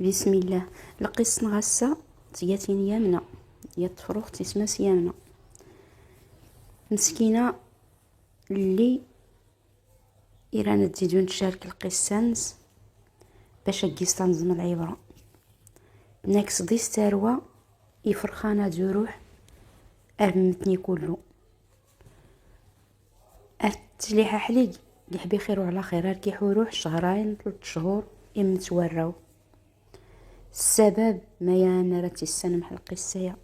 بسم الله. القس نغسة تياتين يامنة يتفرغ تسماس يامنة مسكينة اللي إيرانا تزيدون تشارك القسانس باش أكيس تنظم العبرة ناكس ديس تاروة يفرخانا جروح أرمتني كله التليحة حليق يحبي خير وعلى خير هركي حروح شهرين 3 شهور يمتوراو السبب ما يانا راتي السنة القسية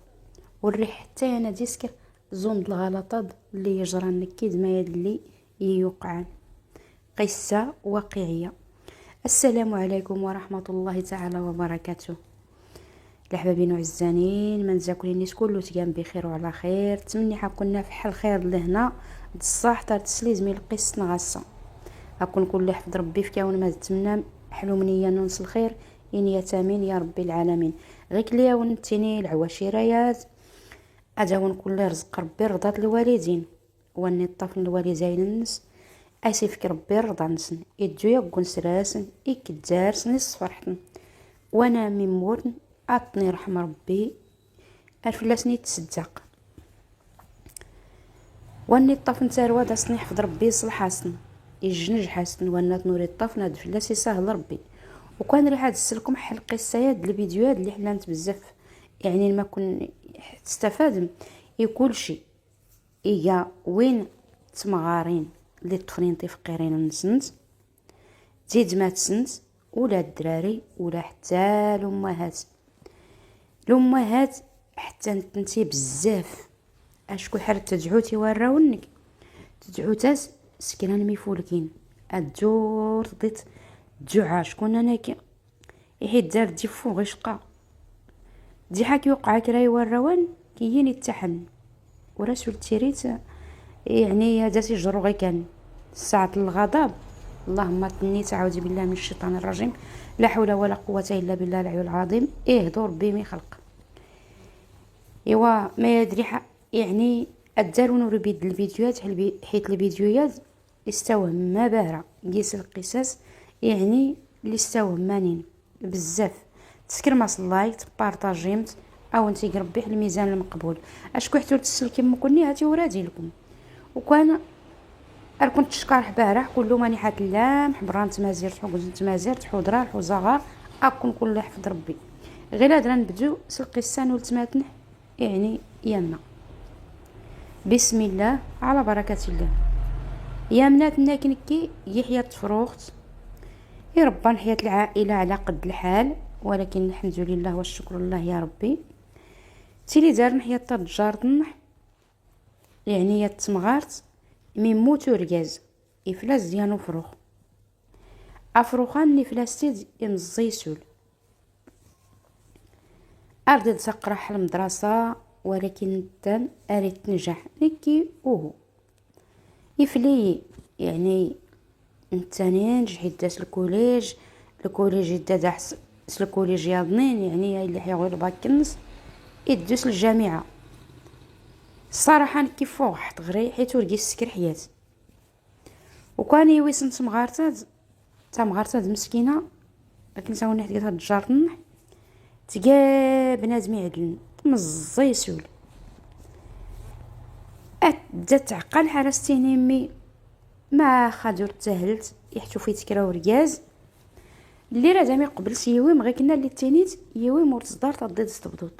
والريح حتى انا ديسكر زوند الغلطات اللي يجرى نكيد ما يدلي يوقعان قصة واقعية. السلام عليكم ورحمة الله تعالى وبركاته. الحبابين وعزانين من زاكل الناس كله تقام بخير وعلى خير تمني حكونا في حال خير لهنا الصح تار تسلي زميل قص نغصة اكون كل حفظ ربي في كون ما تمنى حلو منيا ننس الخير إن يتامين يا رب العالمين. غيك ليا ونتيني العواشيريات أجاون كل رزق ربي رضات الوالدين واني الطفل الوالدين النس أسيفك ربي رضا نسن إدجو يقون سراسن إكدارس نص فرحتن وانا من مورن أعطني رحمة ربي الفلاسني تصدق واني الطفل تاروا داسني حفظ ربي يصلح حسن يجنج حسن وانا تنوري الطفل هاد فلاسي سهل ربي. وكان ريح هاد السلكم حل قصايات الفيديوهات اللي حلانت بزاف يعني ما كن تستفاد يقول شي إيا وين تمغارين اللي طفلين تفقيرين نسنت تزيد ما تسنت ولا الدراري ولا حتى الامهات حتى نتنتي بزاف اشكو حال تدعوتي وراونك تدعوتاس سكران ميفولكين الدور ضيت جوعة شكون انا كي يحيد دار دي فوق غشقه دي حاكي وقع كراي والروان كيين يتحن ورسول تيريت يعني هذا سيجرو غي كان ساعة الغضب اللهم تني تعوذ بالله من الشيطان الرجيم لا حول ولا قوة إلا بالله العلي العظيم دور بيمي خلق ايوا ما يدري يعني الدارون وربيد الفيديوهات حيت الفيديوهات يستوهم ما بارا قيس القصص يعني اللي استوهم مانين بزاف تسكر ماس لايك بارطاجيمت او انتي ربي في الميزان المقبول اشكو حتى تسلكي مكوني هاتي ورادي لكم وكان كنت شكارح بارح كله ماني حات اللام حبران تمازيرت حوزن تمازيرت حضره الحوزغار اكون كل حفظ ربي غير هذا نبدو سلقيسان ولتماتنح يعني يمنا بسم الله على بركة الله. يا مناتنا كنكي يحيى تفروخت يا رب نحيا العائلة على قد الحال ولكن الحمد لله والشكر لله يا ربي. تيلي دار نحيا التجار طنح يعني يا تمغارت من موتو رجاز إفلاس ديالو فروخ أفروخان نفلاستيد يمزي سول أرد تقرح المدرسة ولكن تن أريد تنجح نكي وهو يفلي يعني التانين جحيد داس الكوليج يداد احسن الكوليج ياضنين يعني اللي حيغول باكنس يدوس الجامعة الصراحة كيف فوق حط غري حيت ورقي السكر حيات وكان يويسن تمغارتاد مسكينة لكن ساوني حد هاد الجارتن تجا بنادم عدلن مزي سول اتدات عقل حرستيني مي ما خادور تسهلت يحتو في تكرا ورقاز اللي راه زعما قبل سيويم غير كنا اللي تينيت يويم ورتصدار تضيد استبدوط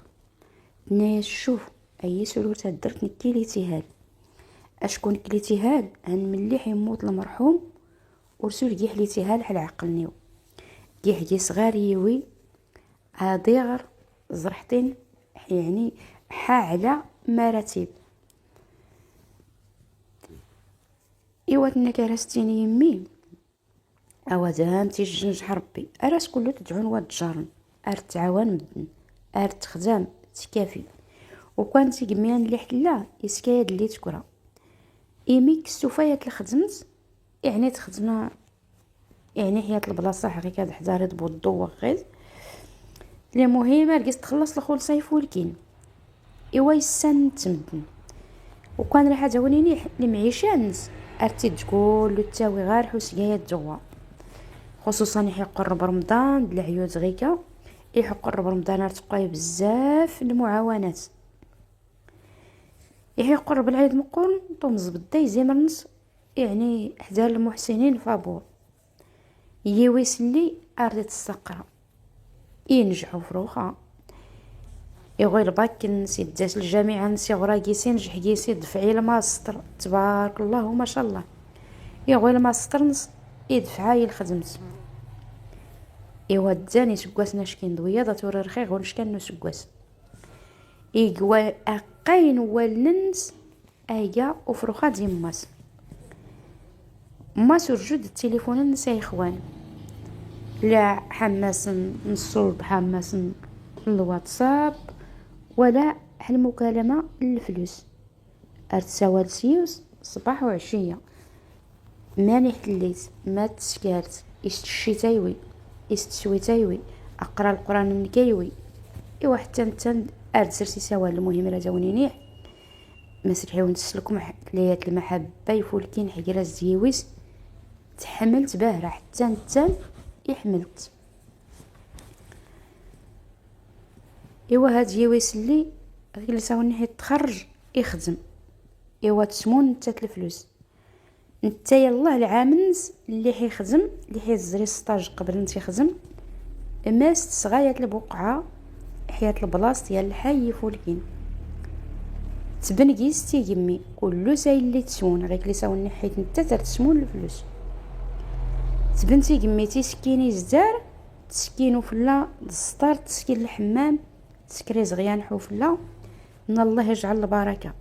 ناس شوف اي سلور تدرت نكيلي تيهال اشكون كلي تيهال هن مليح يموت المرحوم ورسول جيح لي تيهال حل عقلنيو جيح صغار يوي هاديغر زرحتين يعني على مراتب ايوا كرستيني يمي اوادام تيجنج ربي اراس كله تدعون واد جارن تعاون مدن تخدم تكافي وكان تيقميان اللي حلا يسكايد اللي تكرا ايمي كسوفايات الخدمت يعني تخدمنا يعني حياة البلاصه حقيقه حداري بودو وغيز لي مهمه لقيت تخلص الخول صيف ولكن ايوا يسان تمدن وكان راح جاونيني المعيشانس ارتي تقول تاوي غير حسيات جوا خصوصا يقرب رمضان العيوت غيكا يحق قرب رمضان ارتقاي بزاف المعاونات. يحيى قرب العيد مقرن طومز بداي زيمرنس يعني حدا المحسنين فابور يويس اللي أردت السقرة ينجحوا فروخا يغوي الباك نسي داس الجامعة نسي غراكيسي نجح كيسي دفعي الماستر تبارك الله ما شاء الله يغوي الماستر نس يدفعاي الخدمت إوا داني سكواس ناشكين دويا داتوري رخيغ ونشكان نو سكواس إيقوا أقاين والنس أيا وفروخا دي ماس ما سرجود التليفون نسا إخوان لا حماس نصلب حماس الواتساب ولا المكالمة للفلوس ارتساوال سيوس صباح وعشية ماني حليت ما تسكارت استشيتايوي استسويتايوي اقرا القران من كايوي ايوا حتى نتا ارتسرسي سوال المهم راه زاونينيح مسرحيو نسلكم ليات المحبه يفولكين حجره الزيويس تحملت باهره حتى نتا يحملت ايوا هاد يويس اللي غير ساوني حيت تخرج يخدم ايوا تسمون نتا الفلوس نتا يلاه العامنز اللي حيخدم اللي حيزري ستاج قبل نتا يخدم ماست صغايات البقعه حياه البلاص ديال الحي فولكين تبنقيس تيجمي كلو سايل اللي تسون غير اللي ساوني حيت نتا ترتسمون الفلوس تبنتي قميتي سكيني الزار تسكينو فلا السطار تسكين الحمام تسكري زغيان حوفلا ان الله يجعل البركه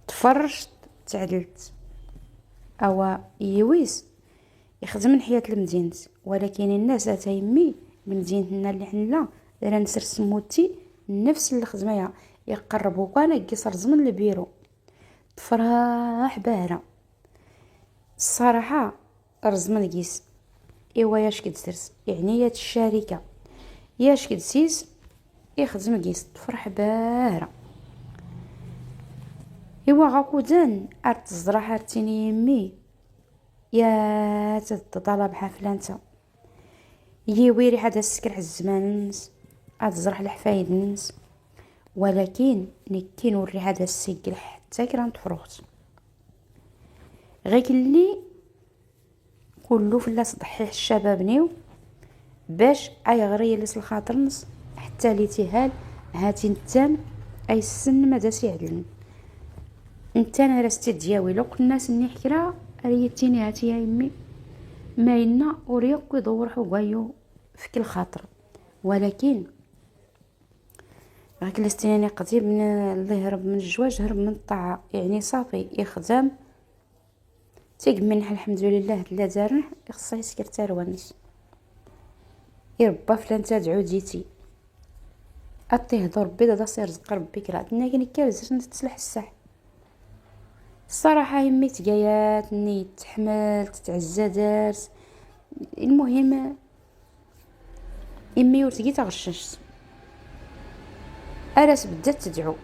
تفرجت تعدلت او يويس يخدم من حياه المدينه ولكن الناس تيمي من مدينتنا اللي حنا راه نسر سموتي نفس الخدمه يقربوا كان قصر زمن البيرو تفرح باهره الصراحه رزمن قيس ايوا ياش كدسرس يعني يا الشركه ياش كدسيس يخدم قيس تفرح باهره ايوا غاكودان ارت الزراحه تيني يمي يا تطلب حفله نتا يوي ريحه هذا السكر الزمان نس اتزرح الحفايد نس ولكن نكين وري هذا السكر حتى كرا تفروخت غير اللي كله فلا صدحيح الشباب نيو باش اي غري ليس الخاطر نص حتى لي تيهال هاتي نتان اي السن ما داس يعدلن نتان راستي دياوي لو الناس ني حكرا ريتيني هاتي يا يمي ما ينا وريق يدور حوايو فيك الخاطر ولكن غير الاستناني قديم من الله يهرب من الجواج هرب من الطاعه يعني صافي يخدم تيقمنح الحمد لله لا دارنح يخصها يسكرتار ونس يربا فلان تدعو ديتي اطيه ربي دا صير رزق ربي كرا دنا كاين كارز نتسلح الساح الصراحه يمي تقايات ني تحمل تتعزى دارس المهم يمي ورتقي تغشش اراس بدات تدعو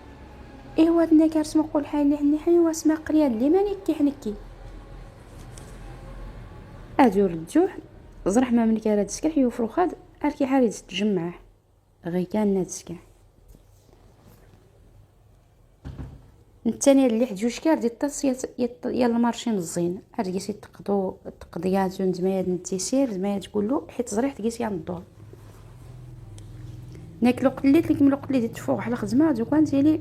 ايوا دنا كارس مقول حالي اللي حني واسمع قريه اللي ماني كي حنكي ادور الجوح زرح ما من كارا تسكح يوفرو خاد اركي حالي تتجمع غي كان ناتسكح الثانيه اللي حجوج كار دي الطاس يا المارشي مزين ارجيسي تقضيات زمايد نتيسير زمايد تقول له حيت زريح تقيسي عند الدور ناكلو قليت لك ملو قليت تفوق على خدمه دوكا تيلي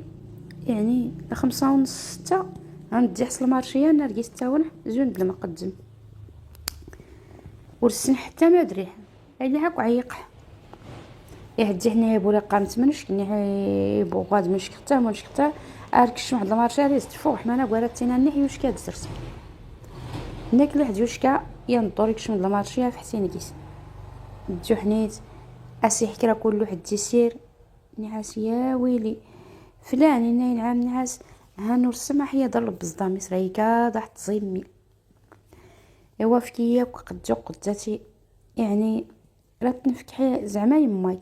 يعني 5:30 6 غندي حصل المارشيه نرجيس تاون زون بلا ما قدم ورسن حتى ما دري اللي هاك عيق يهدي حنا يبو لي قامت منش كني يبو غاد مش كتا مش كتا اركش واحد المارشيه ريست فوق حنا قالتينا نحيوش كادسرس ناكل واحد يوشكا ينطوريكش من المارشيه في حسين كيس جو حنيت اسي حكرا كل واحد تيسير نعاس يا ويلي فلان ناين عام نعاس هانور السماح هي ضرب بصدامي سريكا ضحت زيمي ايوا فكيه وقد قداتي يعني راه تنفكحي زعما يماك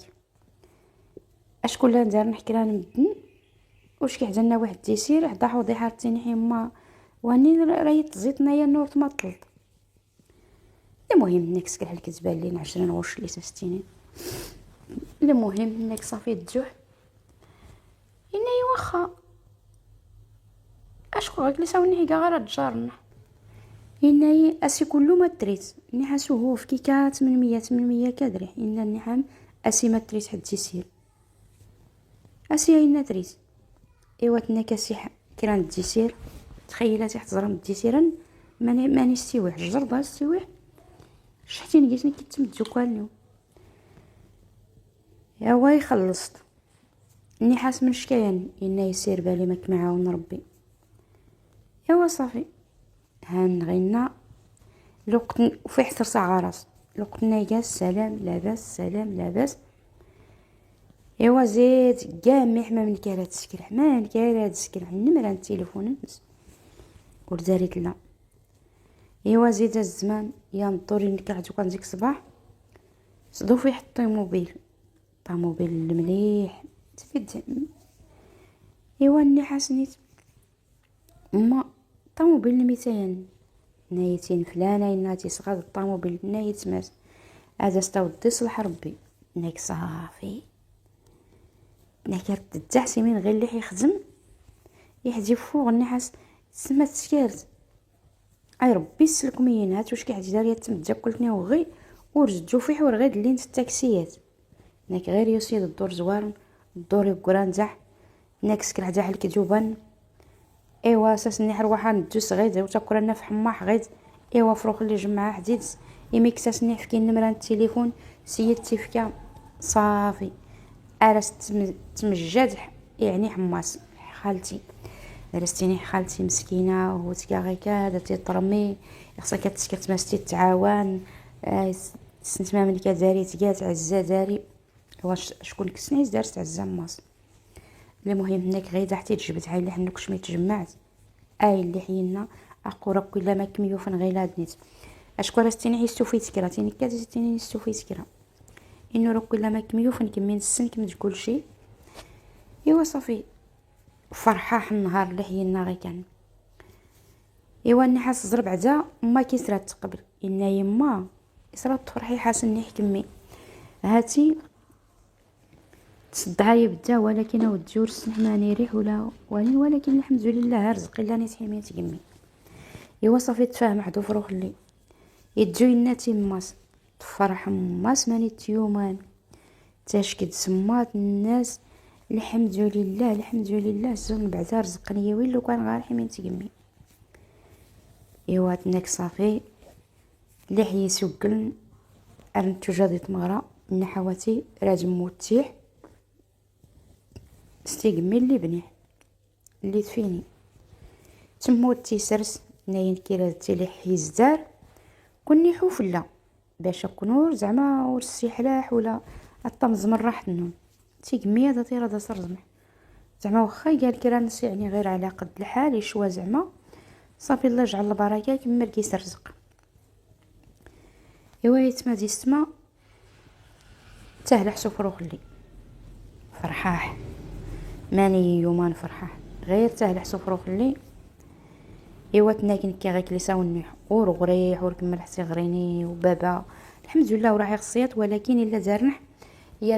اشكون لا ندير نحكي لها نمدن واش كيحزننا واحد تيسير حدا حوضي حارتيني حيما واني ريت زيتنا يا النور تمطلط المهم نكسك الكذبه اللي 20 غوش اللي 60 المهم انك صافي تجوع إني واخا اشكو جلسة ونحكا غير تجارنا إني أسي كله ما تريت إني حاسو هو في كيكا 800 كادري إن النحام أسي ما تريت حد يسير أسي أين تريت إيوا تنكاسي كيران تجيسير تخيلاتي حتزرم تجيسيرن ماني استويح جربها استويح شحتي نقيتني كي تمدجو كالنيو يا واي خلصت اني حاس من شكاين إنه يسير بالي ماك معاون ربي ايوا صافي هان غينا الوقت وفي حتر ساعة راس الوقت ناقص سلام لاباس سلام لاباس ايوا زيد كاع ما يحمى من كارات السكرح ما كارات السكرح النمرة التليفون نمس ورزاريت لا ايوا زيد الزمان يا مطوري نكعدو كان ديك الصباح صدو في حط طوموبيل المليح تفيد ايوا اني حاسنيت ما طوموبيل الميتين نايتين فلانة ناتي صغاد الطوموبيل نايت ماس هذا استودي صلح ربي ناك صافي ناك تدعسي من غير اللي يخدم يحجي فوق النحاس سما تسكرت اي ربي يسلك مينات واش قاعد داري تمدا كلتني وغي ورجدو في حور غير اللي في التاكسيات ناك غير يصيد الدور زوارن الدور يقران زح ناك سكر حدا حل كجوبان ايوا اساس ني حروحه ندوس غيد وتاكلنا في حماح غيد ايوا فروخ اللي جمعها حديد يميكساس ني حكي النمره التليفون سيدتي فكا صافي ارست تمجد يعني حماس خالتي درستيني خالتي مسكينه وتكا غير كادا تيطرمي خصها كتسكت ماستي تعاون سنتما ملي كداري تكات عزا داري واش شكون كسنيس دارت عزا ماس المهم هناك غيدا حتى تجبد عاي اللي حنوكش ما تجمعت اي اللي حينا اقرا كل ما كميوفن غيلاد نيت اشكون استيني حيستو في تكراتيني كاتستيني نستو في تكرا انه رك كل ما كميوفن كمين السن كم تقول شي ايوا صافي فرحاح النهار اللي حينا غي كان ايوا اني حاس زرب عدا ما كيسرات قبل ان يما يسرات تفرحي حاسني حكمي هاتي تصدها يبدا ولكن ودجور السنحماني ريح ولا ولكن الحمد لله رزق الا نتحمي تقمي ايوا صافي تفاهم عدو فروخ اللي يدجو يناتي ماس تفرح ماس ماني تيومان تاشكد سمات الناس الحمد لله زون بعدا رزقني وين لو كان غير حمي تقمي ايوا تنك صافي اللي حي سوقن ارنتو جاديت مغرا نحواتي راجم موتيح استيقمي اللي بنيه اللي تفيني تموت تيسرس ناين كيراتي لي حيزدار كوني حوفله باش كنور زعما ورسي حلاح ولا الطمز من راحت النوم تيقمي هذا طير هذا صرزمح زعما واخا قال كي راه نسي يعني غير على قد الحال يشوا زعما صافي الله يجعل البركه كما كيس الرزق ايوا يتما ديستما تهلح سفروخ لي فرحاح ماني يومان فرحاح غير تهلح سفروخ لي ايوا تناكن كي غير كليسا ونيح ورغريح وركمل حتى غريني وبابا الحمد لله وراح يخصيات ولكن الا دارنح يا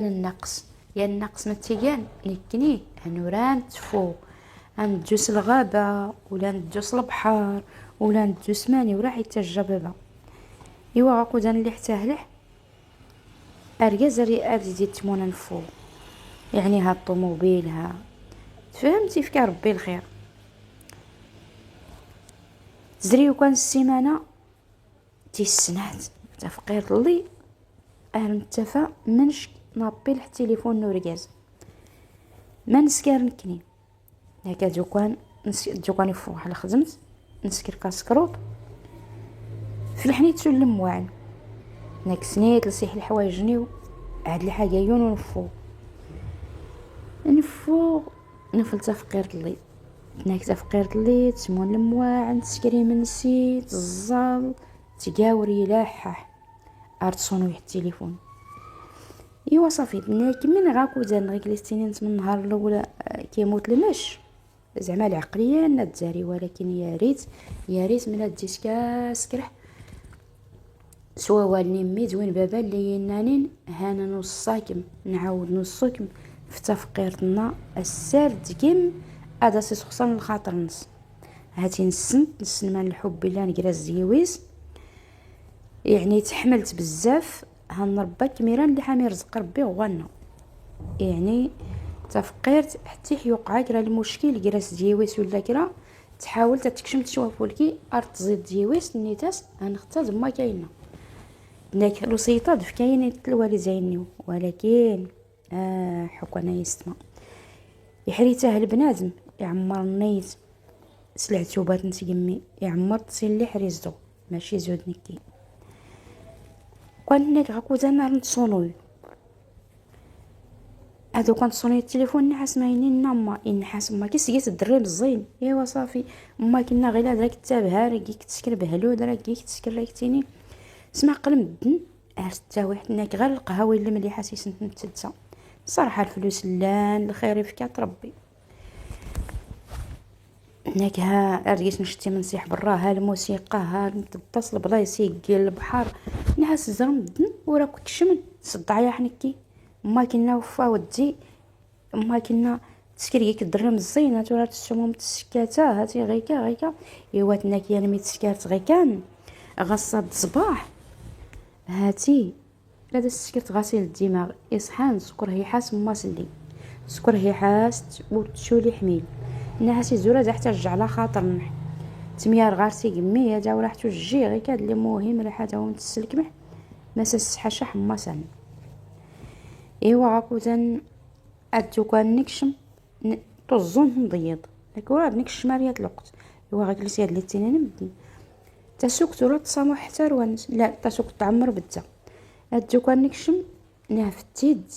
النقص ما تيان نكني هنوران تفو ندوس الغابه ولا ندوس البحر ولا ندوس ماني وراح يتجبابا ايوا غاكود انا اللي حتاهلح ارجازري ارزي تمونا نفو يعني ها الطوموبيل ها فهمتي فكا ربي الخير زري وكان السيمانه تيسنات تفقير لي نتفا منش نابيل التليفون نورجاز ما نسكر نكني هكا دوكان يفوح على خدمت نسكر كاسكروب في الحنيت سلم واعن ناك سنيت لسيح الحوايجني عاد الحاجه يون نفو نفل تفقير لي ناك تفقير لي تسمون المواعن تسكري من نسيت الزال تقاوري لاحح ارتصونو التليفون ايوا صافي ناك من غاكو زان غير جلستيني من النهار الاول كيموت المش زعما العقليه نتزاري ولكن يا ريت من هاد الديسكا سكرح سوا والني ميت وين بابا اللي ينانين هانا نوصاكم نعاود نوصكم في تفقيرتنا السرد كيم هذا سخصان الخاطر نص هاتي نسن من الحب اللي نقرا الزيويس يعني تحملت بزاف هنربى كميران اللي حامي رزق ربي غوانا يعني تفقيرت حتى يوقع كرا المشكل كراس ديويس ولا كرا تحاول تتكشم تشوفوا لكي ارض تزيد ديويس نيتاس هنختار ما كاينه لكن الوسيطه دف كاين الوالدين ولكن حكونا يستمع يحريته البنادم يعمر النيت سلعتو بات نتيمي يعمر تسين اللي حريزدو ماشي زود نكي كون غاكو زعما نتصونوي هادو كنتصوني التليفون نحاس ماينين نما نحاس ما كيسقيت الدري مزين ايوا صافي ما كنا غير هذاك تابها راكيك تسكر بهلود راكيك تسكر راكتيني سمع قلم الدن حتى واحد ناك غير القهوه اللي مليحه سيسنت نتسا صراحه الفلوس لان الخير فيك تربي هناك ها ريت نشتي من صيح برا ها الموسيقى ها نتصل بلايص كي البحر نحس زرم الدن ورا كنت شمن صدع يا حنكي ما كنا وفا ودي ما كنا تسكريك الدرهم الزينه ترى السموم تسكاتا هاتي غيكا ايوا تناك يا مي تسكات غيكان غصب الصباح هاتي هذا السكرت غسيل الدماغ اصحان سكر هي حاس ماسلي سكر هي حاس وتشولي حميل نحاسي زوره حتى رجع على خاطر نح تميار غارسي قمي هذا وراح توجي غير كاد اللي مهم راه هذا ونتسلك مح ما سسحا شح ماسن ايوا عاكوزن ادو كان نكشم طزون نضيض لكن نكشم ماريات الوقت ايوا غا جلسي هاد لي تينين نبدل تسوق ترى تصامح حتى روانس لا تسوق تعمر بدا ادو كان نكشم نافتيد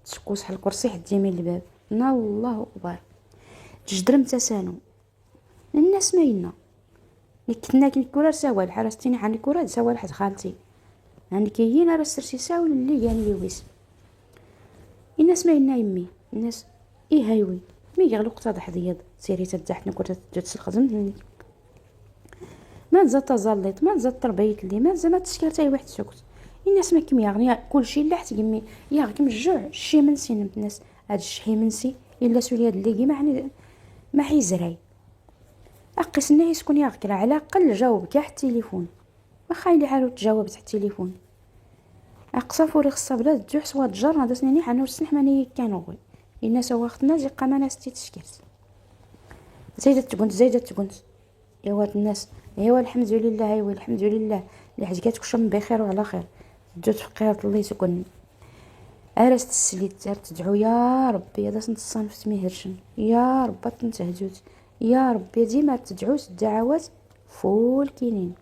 تسكوس حل الكرسي حدي من الباب نا الله اكبر تجدرم تسانو الناس ماينا كنا كنكورا سوا الحرستيني حن كورا سوا لحد خالتي يعني كاين راه سرسي ساول اللي يعني يويس الناس ما ينا يمي الناس ايه هايوي مي يغلق تضح ضيض سيري تحت نكون تجلس الخزم ما نزات تزلط ما نزات تربيت لي ما زعما تشكرت اي واحد سكت الناس ما كيم يغني كلشي الا حتى يمي ياغكم الجوع شي منسي الناس هاد الشحي منسي الا سولي هاد اللي ما حيزراي اقسنا يسكن ياغكرا على الاقل جاوب كاع التليفون واخا اللي حالو تجاوب تاع التليفون اقصى فوري خصها بلا تجوع سوا تجر هذا سنيني حنا وسنح ماني كانوا غوي الناس واختنا زي قام ناس تشكرت زايده تكونت ايوا الناس ايوا الحمد لله ايوا الحمد لله اللي حاجات كلشم بخير وعلى خير جات فقيره الله تكون ارست السليت تدعو يا ربي هذا نتصنفت ميهرشن يا رب تنتهجوت يا ربي ديما تدعوت الدعوات فول كينين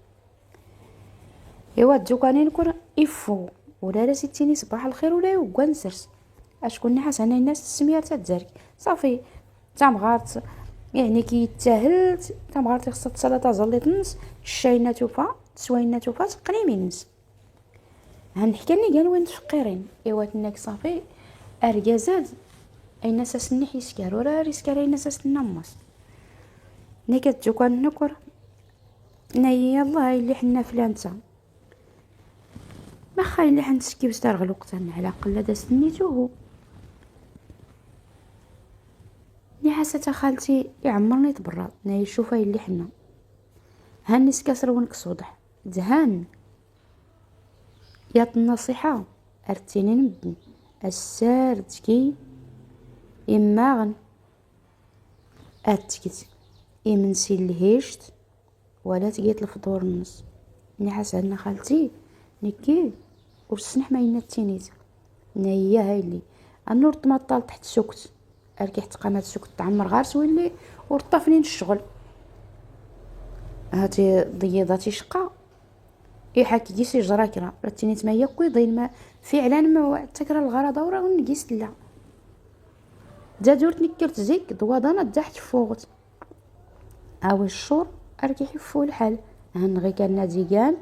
ايوا الدكانين نكون يفو ولا راسيتيني صباح الخير ولا يوكا نسرس اشكون نحاس انا الناس السميه تاع الزرك صافي تامغارت يعني كي تاهلت تامغارت خصها السلطه زليت نص الشاينه توفا سوينه توفا تقريبا نص هنحكي لي قال وين تفقيرين ايوا تناك صافي ارجازات اي ناس سنح يسكر ولا ريسكر اي ناس نمص نكت جوكان نكر ناي يلا اللي حنا فلانتا ما خاين اللي حنسكي بسترغ الوقت على الاقل دا سنيتوه ني حاسه خالتي يعمرني تبرا ناي شوفي اللي حنا هانيس كسر ونكسوضح دهان يا النصيحه ارتيني نبدن السار تكي إماغن أتكت إمنسي الهيشت ولا تقيت الفطور النص نحس عندنا خالتي نكي وسنح ما ينتينيت نايا هاي اللي النور تمطل تحت سكت اركي حتى قامات سكت تعمر غارس واللي ورطفنين الشغل هاتي ضيضاتي شقا يحكي جيسي جراكرا رتيني تمايا كوي ضين ما فعلا ما تكرا الغرضه ورا ونقيس لا دادورت نكرت زيك دوادانا تحت فوقت او الشور اركي حفو الحال هنغي كان ناديقان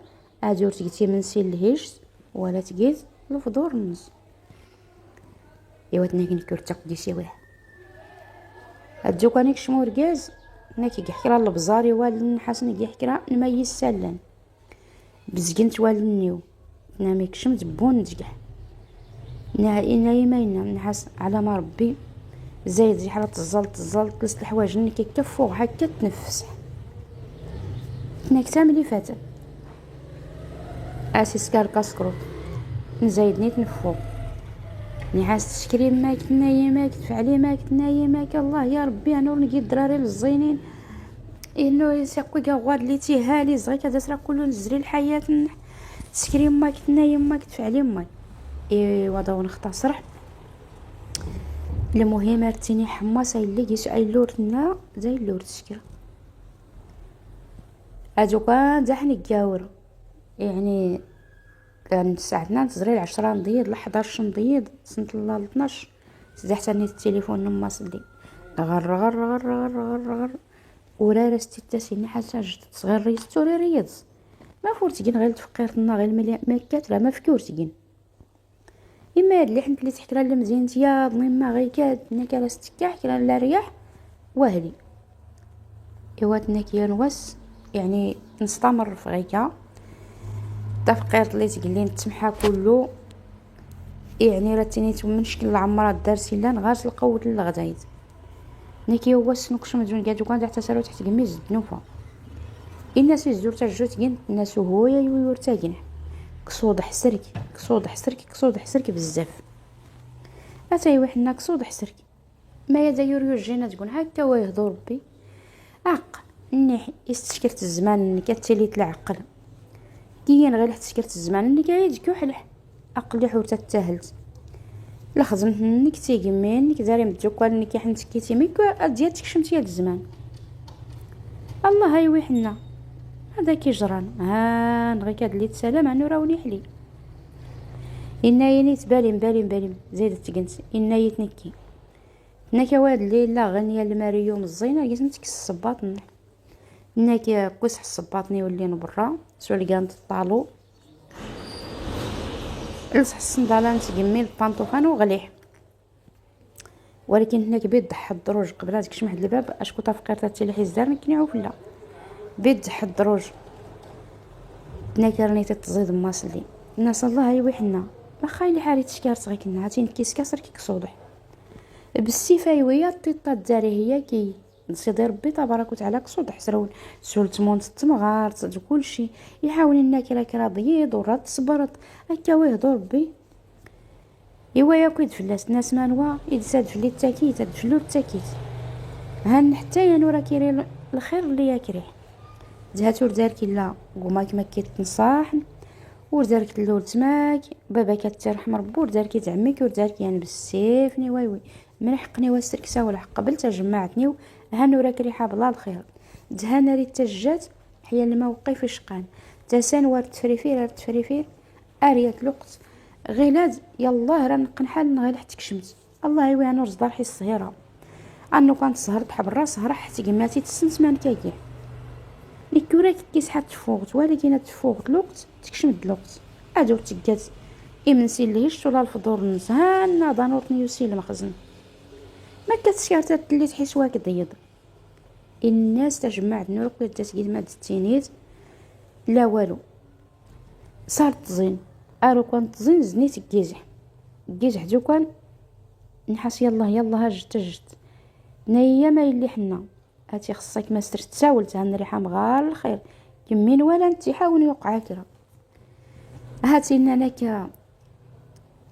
ادور تقيتي من سي الهيش ولا تقيت الفضور النص ايوا تناك نكرت تقدي سي واحد ادو كان يكشمو ركاز ناكي يحكي البزاري والن حسن يحكي نميز سلان بزقنت والنيو نامي كشمت بون نتقح نهائي نايمة نحس على ما ربي زايد زي حالة تزلت لست الحوايج انك يكفوغ هكا تنفس هناك تاملي فاتن اسيس كاسكروط نزايدني تنفوغ نحاس تشكري ماك تنايماك تفعلي ماك تنايماك الله يا ربي انا نجي الدراري الزينين انه يسقوا كاغواد لي تيهالي صغير كذا ترى كله نزري الحياه تشكري ماك تنايم ماك تفعلي ماك ايوا داو نختصر المهم رتيني حماصه اللي جيش اي لورتنا زي اللور تشكر اجو كان زحني كاور يعني كان ساعتنا تزري 10 نضيض ل 11 نضيض سنت الله 12 زحت نيت التليفون نماص لي غر غر غر غر غر غر ورا رستي تاسيني حتى جت صغير ريستوري رياض ما فورتكين غير تفكرتنا غير ملي ما كاتره ما فكورتكين اما هاد اللي حنت اللي تحكي لها مزيان يا ضميمه غير كاد نكا لاستكاح كلا لا رياح واهلي ايواتنا كي نواس يعني نستمر في غيكا تفقيرت اللي تقلي نتسمحها كله يعني راتيني من شكل العمرات دارسي لا نغاس القوت للغدايد نكي هو سنوكش مدون كادو كان تحت سالو تحت قميز دنوفا الناس يزور تجوت كين الناس هو يور تاكين كصود حسرك بزاف اتاي وحنا كصود حسرك ما يدا يور جينا تكون هكا ويهضر ربي عق نيح استشكرت الزمان انك تليت العقل كي غير تشكرت الزمان انك يجيك وحلح عقلي حور تتاهلت لا خزمت انك تيقمي انك داري متجوكال انك حنت كيتي ميك ادياتك شمتي الزمان الله هاي وحنا هذا كي جران ها نغي كاد لي تسلام عنو راوني حلي ينايني تبالي زيدت تقنت يناي تنكي نكا واد الليله غنيه الماريوم الزينه قسمتك الصباط نكا قصح الصباطني ولين برا سؤال كانت طالو لصح الصندالان تقمي البانطوفان وغليح ولكن هناك بيد ضح الدروج قبل تكش محد الباب اشكو تفقيرت تي الحزار نكنيعو فلا بيد ضح الدروج هناك راني تتزيد ماسلي الناس الله هاي وحنا ما خايلي حالي تشكارت غير كنا هاتين كيس كسر كيك صوضح بالسيفه ويا طيطه الداري هي كي نصيدي ربي تبارك وتعالى كصوض حسرون سولت مونت تمغارت كلشي يحاول انك راه بيض ورات صبرت هكا ويهضر ربي ايوا ياكو يدفلاس الناس مانوا يدساد في لي التاكيت تدفلو التاكيت هان حتى يا نورا كيري الخير اللي ياكريه زهاتو دارك لا قماك ما كيتنصاح ودارك اللول تماك بابا كترحم ربو دارك تعميك ودارك يعني بالسيفني وي من حقني واستركسا ولا حق قبل تجمعتني هانورا كريحه بلا الخير دهانا ريت تجات حيا الموقف شقان تسان وارد تفريفير اريات الوقت غيلاد يالله راه نقنحال غير حتى كشمت الله يوي انا رزدار حي الصهيره انو كانت سهرت حب الراس راح تقماتي تسنت مان كاكي نيكوراك كيس حات تفوقت ولكن تفوقت الوقت تكشمت الوقت ادو تقات امنسي ليش ولا الفطور نسهان ضانوتني يوسي المخزن ما كتسكرت اللي تحس واك ضيض الناس تجمعت نور كل تسقيد ماد التينيت لا والو صارت تزين ارو كان تزين زنيت كيزح جو كان نحس يلا هجت نيا ما يلي حنا هاتي خصك ما ستر تساول تهن ريحه مغار الخير كمين ولا انت حاول يوقع كرا هاتي انا كا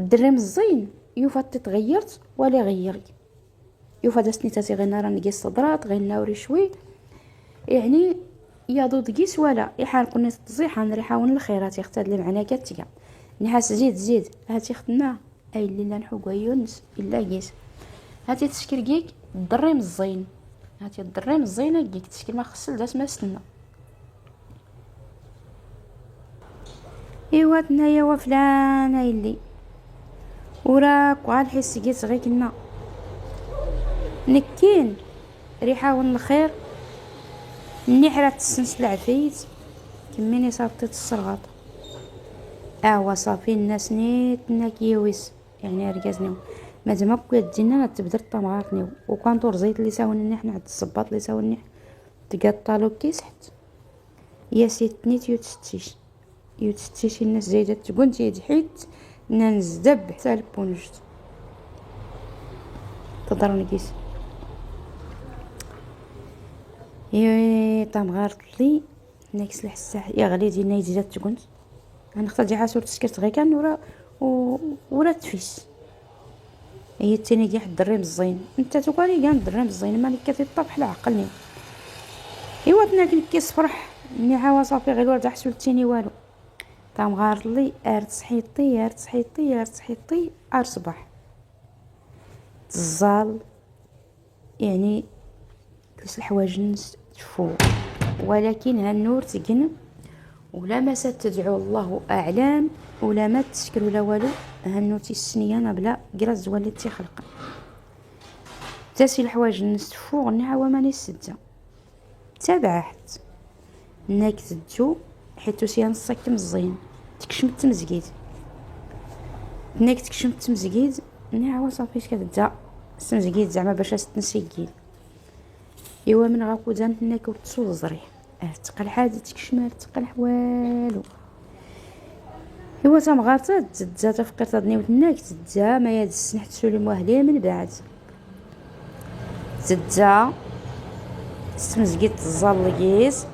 الدريم الزين يوفا تغيرت ولا غيرك يوفا دستني تاسي غير نارا نقيس صدرات غير ناوري شوي يعني يا ضد قيس ولا يحال كنا تزيح انا ريحه الخيرات يختاد لي معنا كاتيا نحاس زيد هاتي ختنا اي اللي لا نحوق يونس الا قيس هاتي تشكركيك الدريم الزين هاتي الدريم الزينه كيك تشكل ما خصل داس ما استنى ايوا تنايا وفلان اللي وراك وعاد حس قيس غير كنا نكين ريحه الخير النحره تسنس العفيت كميني صافطت الصرغاط صافي الناس نيت ناكيويس يعني ركازني مادام كو يدينا تبدل طماطني وكان طور زيت اللي ساوني حنا عند الصباط اللي ساوني تقطالو كيسحت يا سيتني تيوتستيش يوتستيشي الناس زايدة تقول تيد حيت ننزدب حتى البونجت تضرني كيس طام غارت لي ناكس الحساح يا غلي ديالنا يزيد تقول غنختار دي حاسور تسكرت غير كان ورا تفيس هي التاني كاع الدريم الزين انت تقولي كاع الدريم الزين مالك كتطبح العقلني ايوا تناكل كيس فرح ني عاوا صافي غير ورد حسول التاني والو طام غار لي ارت صحيطي ارت صحيطي ارت صحيطي ار صباح تزال يعني كيس الحوايج نس تفو ولكن هالنور تقن ولا ما تدعو الله اعلام ولا ما تشكر ولا والو هالنور تيسنيانا بلا كراز ولات تيخلق تاسي الحوايج نس تفو غني عاوا ماني سده تابعت ناك تدجو حيت سيان الصك مزيان تكشم التمزقيد ناك تكشم التمزقيد ني عاوا صافي كتبدا التمزقيد زعما باش تنسيكيل ايوا من غاكودان ناك وتصول زريح تقل حاجه تكشمال تقل والو ايوا تا مغارطه تزا تفكرت هادني ودناك تزا ما ياد السنح تسولي مواهليه من بعد تزا تمزقيد تزالكيس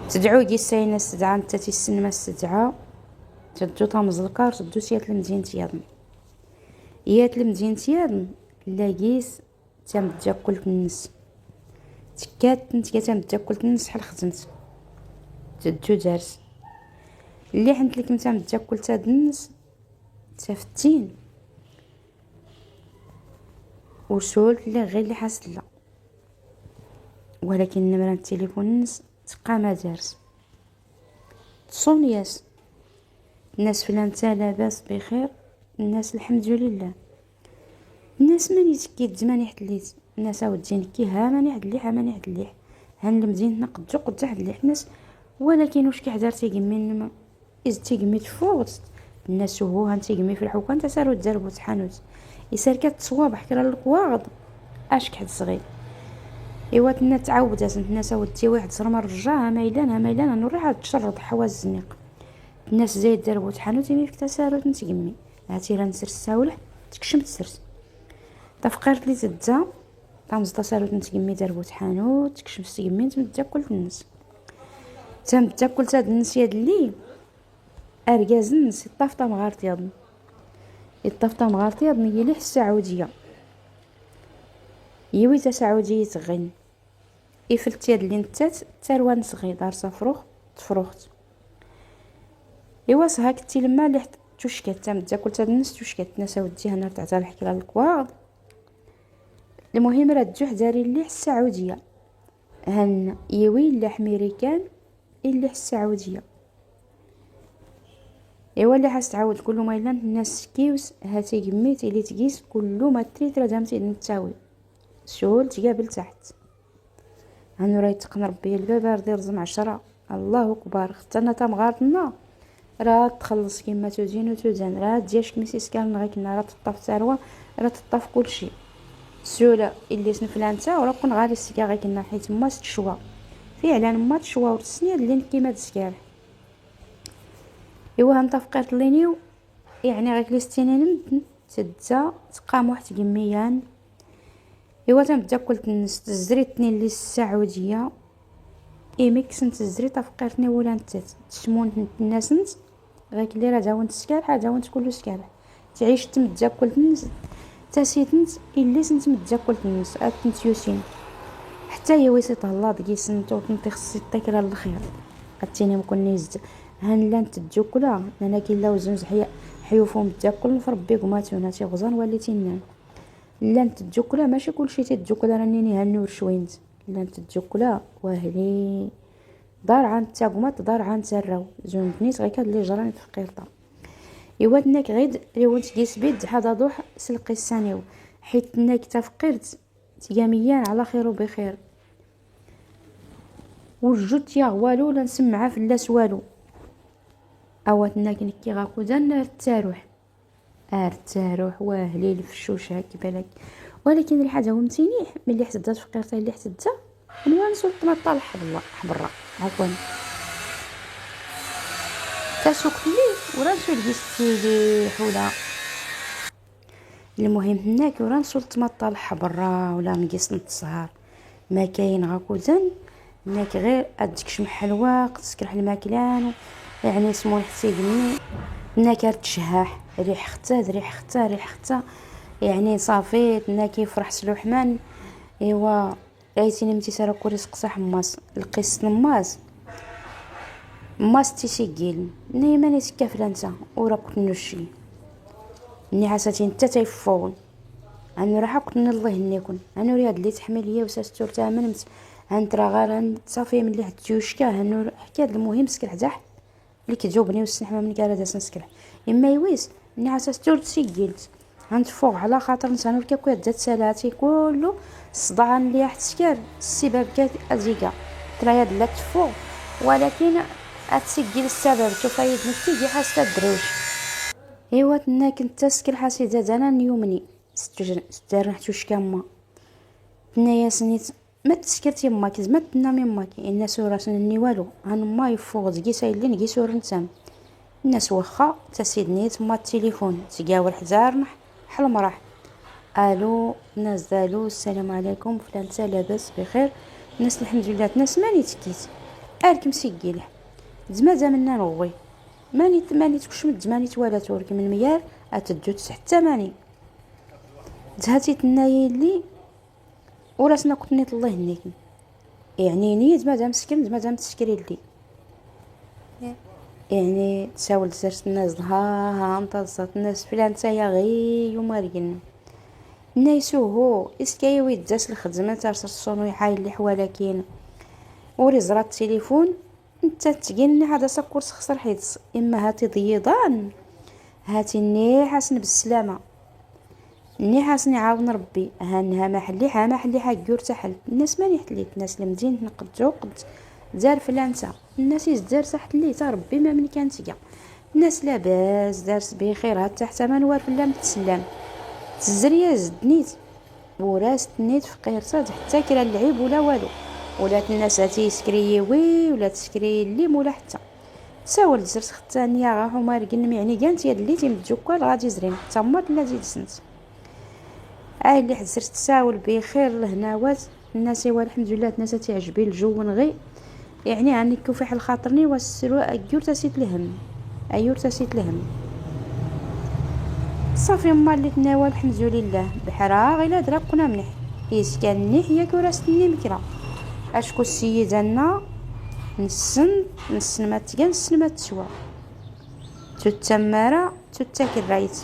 تدعو كيساينه استدعى نتا تيسن ما استدعى تدو طامزلكار تدو سيات المدينة يادن يات المدينة يادن لاقيس تام تاكل الناس تكات نتا تام تاكل الناس حال خدمت تدو دارس اللي حنت لك نتا تاكل تاد الناس تافتين وسولت لا غير اللي حاسد لا ولكن نمرة التليفون الناس تبقى ما دارس تصونياس الناس فلان تا لاباس بخير الناس الحمد لله الناس ماني تكيد ماني حدليت الناس اودين كي ها ماني حدليح ماني حدليح هان المدينه نقدو قد حدليح الناس ولكن واش كيحضر تيقمي از تيقمي تفوت الناس هو هان تيقمي في الحكام تسارو تزربو تحانوت يسار كتصوابح كرا القواغض اش كحد صغير ايوا تنا تعاودات الناس ودي واحد صرمه رجاها ميلانها نوريها تشرد حواز الزنيق الناس زايد دربو تحانوت فيك تسارو تنتقمي هاتي راه نسر الساولح تكشم تسرس تفكرت لي تدا طامز تسارو تنتقمي دربو تحانوت تكشم تقمي تمتاكل الناس تمتاكل تاد الناس ياد لي اركاز الناس الطافطه مغارطياض الطافطه مغارطياض هي لي السعوديه يوي تا سعوديه غن يفلت ياد لي نتات تروان صغير دار صفروخ تفروخت ايوا صهاك تي لما اللي توشكات تام تاكل تاد الناس توشكات ناس وديها نار تاع الحكي على الكواض المهم راه الجوح داري اللي السعوديه هن يوي اللي حميريكان اللي السعوديه ايوا اللي حاس تعاود كل ما الا الناس كيوس هاتي قميت اللي تقيس كل ما تريت راه دامتي نتاوي سول تقابل تحت هانو راه يتقن ربي الباب راه يرزم 10 الله اكبر اختنا تا مغارطنا راه تخلص كيما توزين وتوزان راه دياش ميسيس كان غير كنا راه تطاف ثروه راه تطاف كلشي سوله اللي اسم فلان تا وراه كون غادي السكا غير كنا حيت ما تشوا فعلا ما تشوا ورسني اللي كيما تسكار ايوا انت فقيت لينيو يعني غير كليستينين تدا تقام واحد كميان ايوا تنبدا كلت الناس تزريتني اللي السعوديه ايميكس انت زري تفقرتني ولا انت تشمون الناس انت غير اللي راه داون تسكال حاجه وانت كله سكال تعيش تمدا كلت الناس تاسيت انت اللي سنت مدا كلت الناس انت يوسين حتى هي ويسيط الله دقي سنتو تنطي خصي الطيكره للخير قتيني مكون نيزد هان لا نتجوكلا انا كي لا وزنز حيوفهم تاكل فربي قماتونا تي غزان وليتي نان لا نتجوكلا ماشي كلشي تتجوكلا راني هانور شوينت لا نتجوكلا واهلي دار عند تاقمات دار عند سراو زون بنيت غير كاد لي جراني تفقيرطا ايوا تناك غيد ريونت كيس بيد هذا ضوح سلقي السانيو حيت ناك تفقرت تياميان على خير وبخير وجدت يا والو لا نسمعها في اللاس والو اواتنا كي غاكودان التاروح التاروح واهلي الفشوش هكا بالك ولكن الحاجه هو متينيح ملي حتدات فقيرتها اللي حتدات نوانسو الطماطه حبرا عفوا تسوقت لي ورا نسول التيليح ولا المهم هناك ورا نسول تمطى الحبره ولا نقيس السهر ما كاين غاكوزن هناك غير اديك شمح الوقت تسكرح الماكلان يعني سمون حتى يقني هناك تشهاح ريح ختا ريح ختا ريح ختا يعني صافي هناك يفرح سلوحمان. ايوا رايتيني متي سارا كوري سقسا حماص القيس نماس ماس تيسيكيل نيما نيسكا فلانسا وراك نوشي ني حساتي نتا تيفون انا راح كنت الله نيكون انا رياد اللي تحمل ليا وساستور تامنت هانترا غير صافي ملي حتيوشكا هانو حكايه المهم سكر حداح اللي كتجاوبني والسنحمه من كاره داس نسكر اما يويس ني حساستور تسيكيلت غنتفوق على خاطر نسانو الكاكو دات سالاتي كله الصداع اللي حتسكر السبب كات ازيكا ترايا لا تفوق ولكن اتسجل السبب شوف هي نتيجه حاسه الدروش. ايوا تنا كنت تسكر حاسيده انا نيومني ستر نحتوش كما تنايا سنيت ما تسكرت يماك زعما تنامي يماك الناس وراسني والو هانما يفوق دقي سايلين دقي سور نتام الناس واخا تسيدني تما التليفون تقاول حزار حلم راح الو ناس دالو السلام عليكم فلان لاباس بخير الناس الحمد لله ناس ماني تكيت اركم سيكيل زعما زمننا نوي ماني تكشمت ماني تولا تورك من ميار اتدو حتى ماني زهاتي تنايا لي وراسنا كنت نيت الله هنيك يعني نيت مادام سكن مادام تسكري لي يعني تساول زرت الناس ها انتظرت الناس فلان تايا غي يومارين نايسو هو اسكايوي داس الخدمه ترسل الصونو يحايل لي حوالكين وري زرات التليفون انت تقيني هذا سكور خسر حيت اما هاتي ضيضان هاتي ني حسن بالسلامه ني حسني عاون ربي هانها ما حلي حاجور تحل الناس ماني حليت الناس المدينه نقدو قد دار فلانسا الناس يزدار تحت لي تا ربي ما من كانت كاع الناس لاباس دارس بخير حتى حتى ما نوار فلا متسلم تزريا زدنيت وراس نيت فقير صاد حتى كرا اللعيب ولا والو ولا الناس هاتي سكري وي ولا تسكري اللي مولا حتى تساول زرت ختانيه غا حمار قن يعني كانت يد اللي تيمدجوكال غادي زرين تما لا زيد سنت اللي حزرت تساول بخير لهناوات الناس والحمد لله الناس تعجبي الجو نغي يعني اني كيف حال خاطرني والسرو ايور تسيت لهم ايور تسيت لهم صافي ما اللي تناول الحمد لله بحرا غير درا كنا مليح كان نحيا كراستني مكرا اشكو السيدنا نسن ما تكن نسن ما تسوا تتمارا تتاكل رايت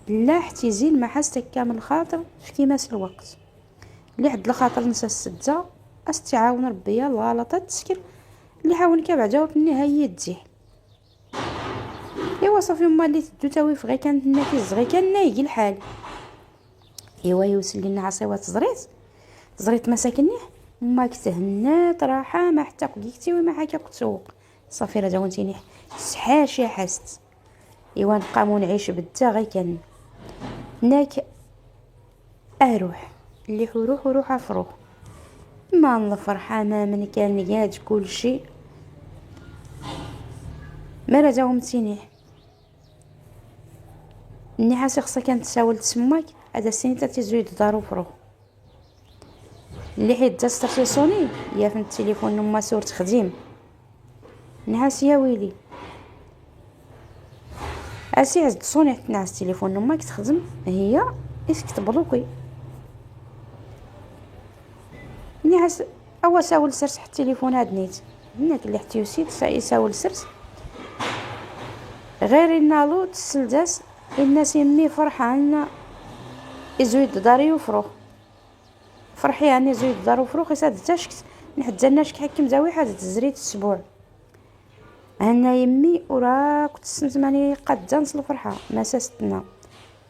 لا حتى زين ما حاستك كامل خاطر في كيماس الوقت اللي حد الخاطر نسى السدة استعاون ربي يلا لا تسكر اللي حاولك بعدا في النهايه تزيح ايوا صافي ما اللي تدو تاوي فغي كانت هنا كيزغي كان نايقي الحال ايوا يوصل لنا عصيوات زريت مساكنيه ما كتهنات راحه ما حتى قلتي وما حكا تسوق صافي راه داونتيني شحال حست ايوا نبقاو نعيش بالتا غير كان هناك اروح اللي روح افروح ما نفرحه ما من كان قاد كل شيء ما رجاهم تيني ني حاسه خصها كانت تساول تسماك هذا السنين تزيد دارو فروح اللي حيت داستر سوني يا في التليفون ما صورت خديم نحاس يا ويلي اسي عز صوني تنعس التليفون ما كتخدم هي اسك تبلوكي نحاس اول ساول سرت حتى التليفون هاد نيت هناك اللي حتى يسيت يساول سرت غير النالو تسلداس الناس يمي فرحان يزيد داري وفروخ فرحي يعني زيد دارو فروخ يساد تاشكت نحزناش كحكم زاوي حاجه تزريت الاسبوع انا يمي ورا كنت سنتماني قد نصل الفرحه ما ساستنا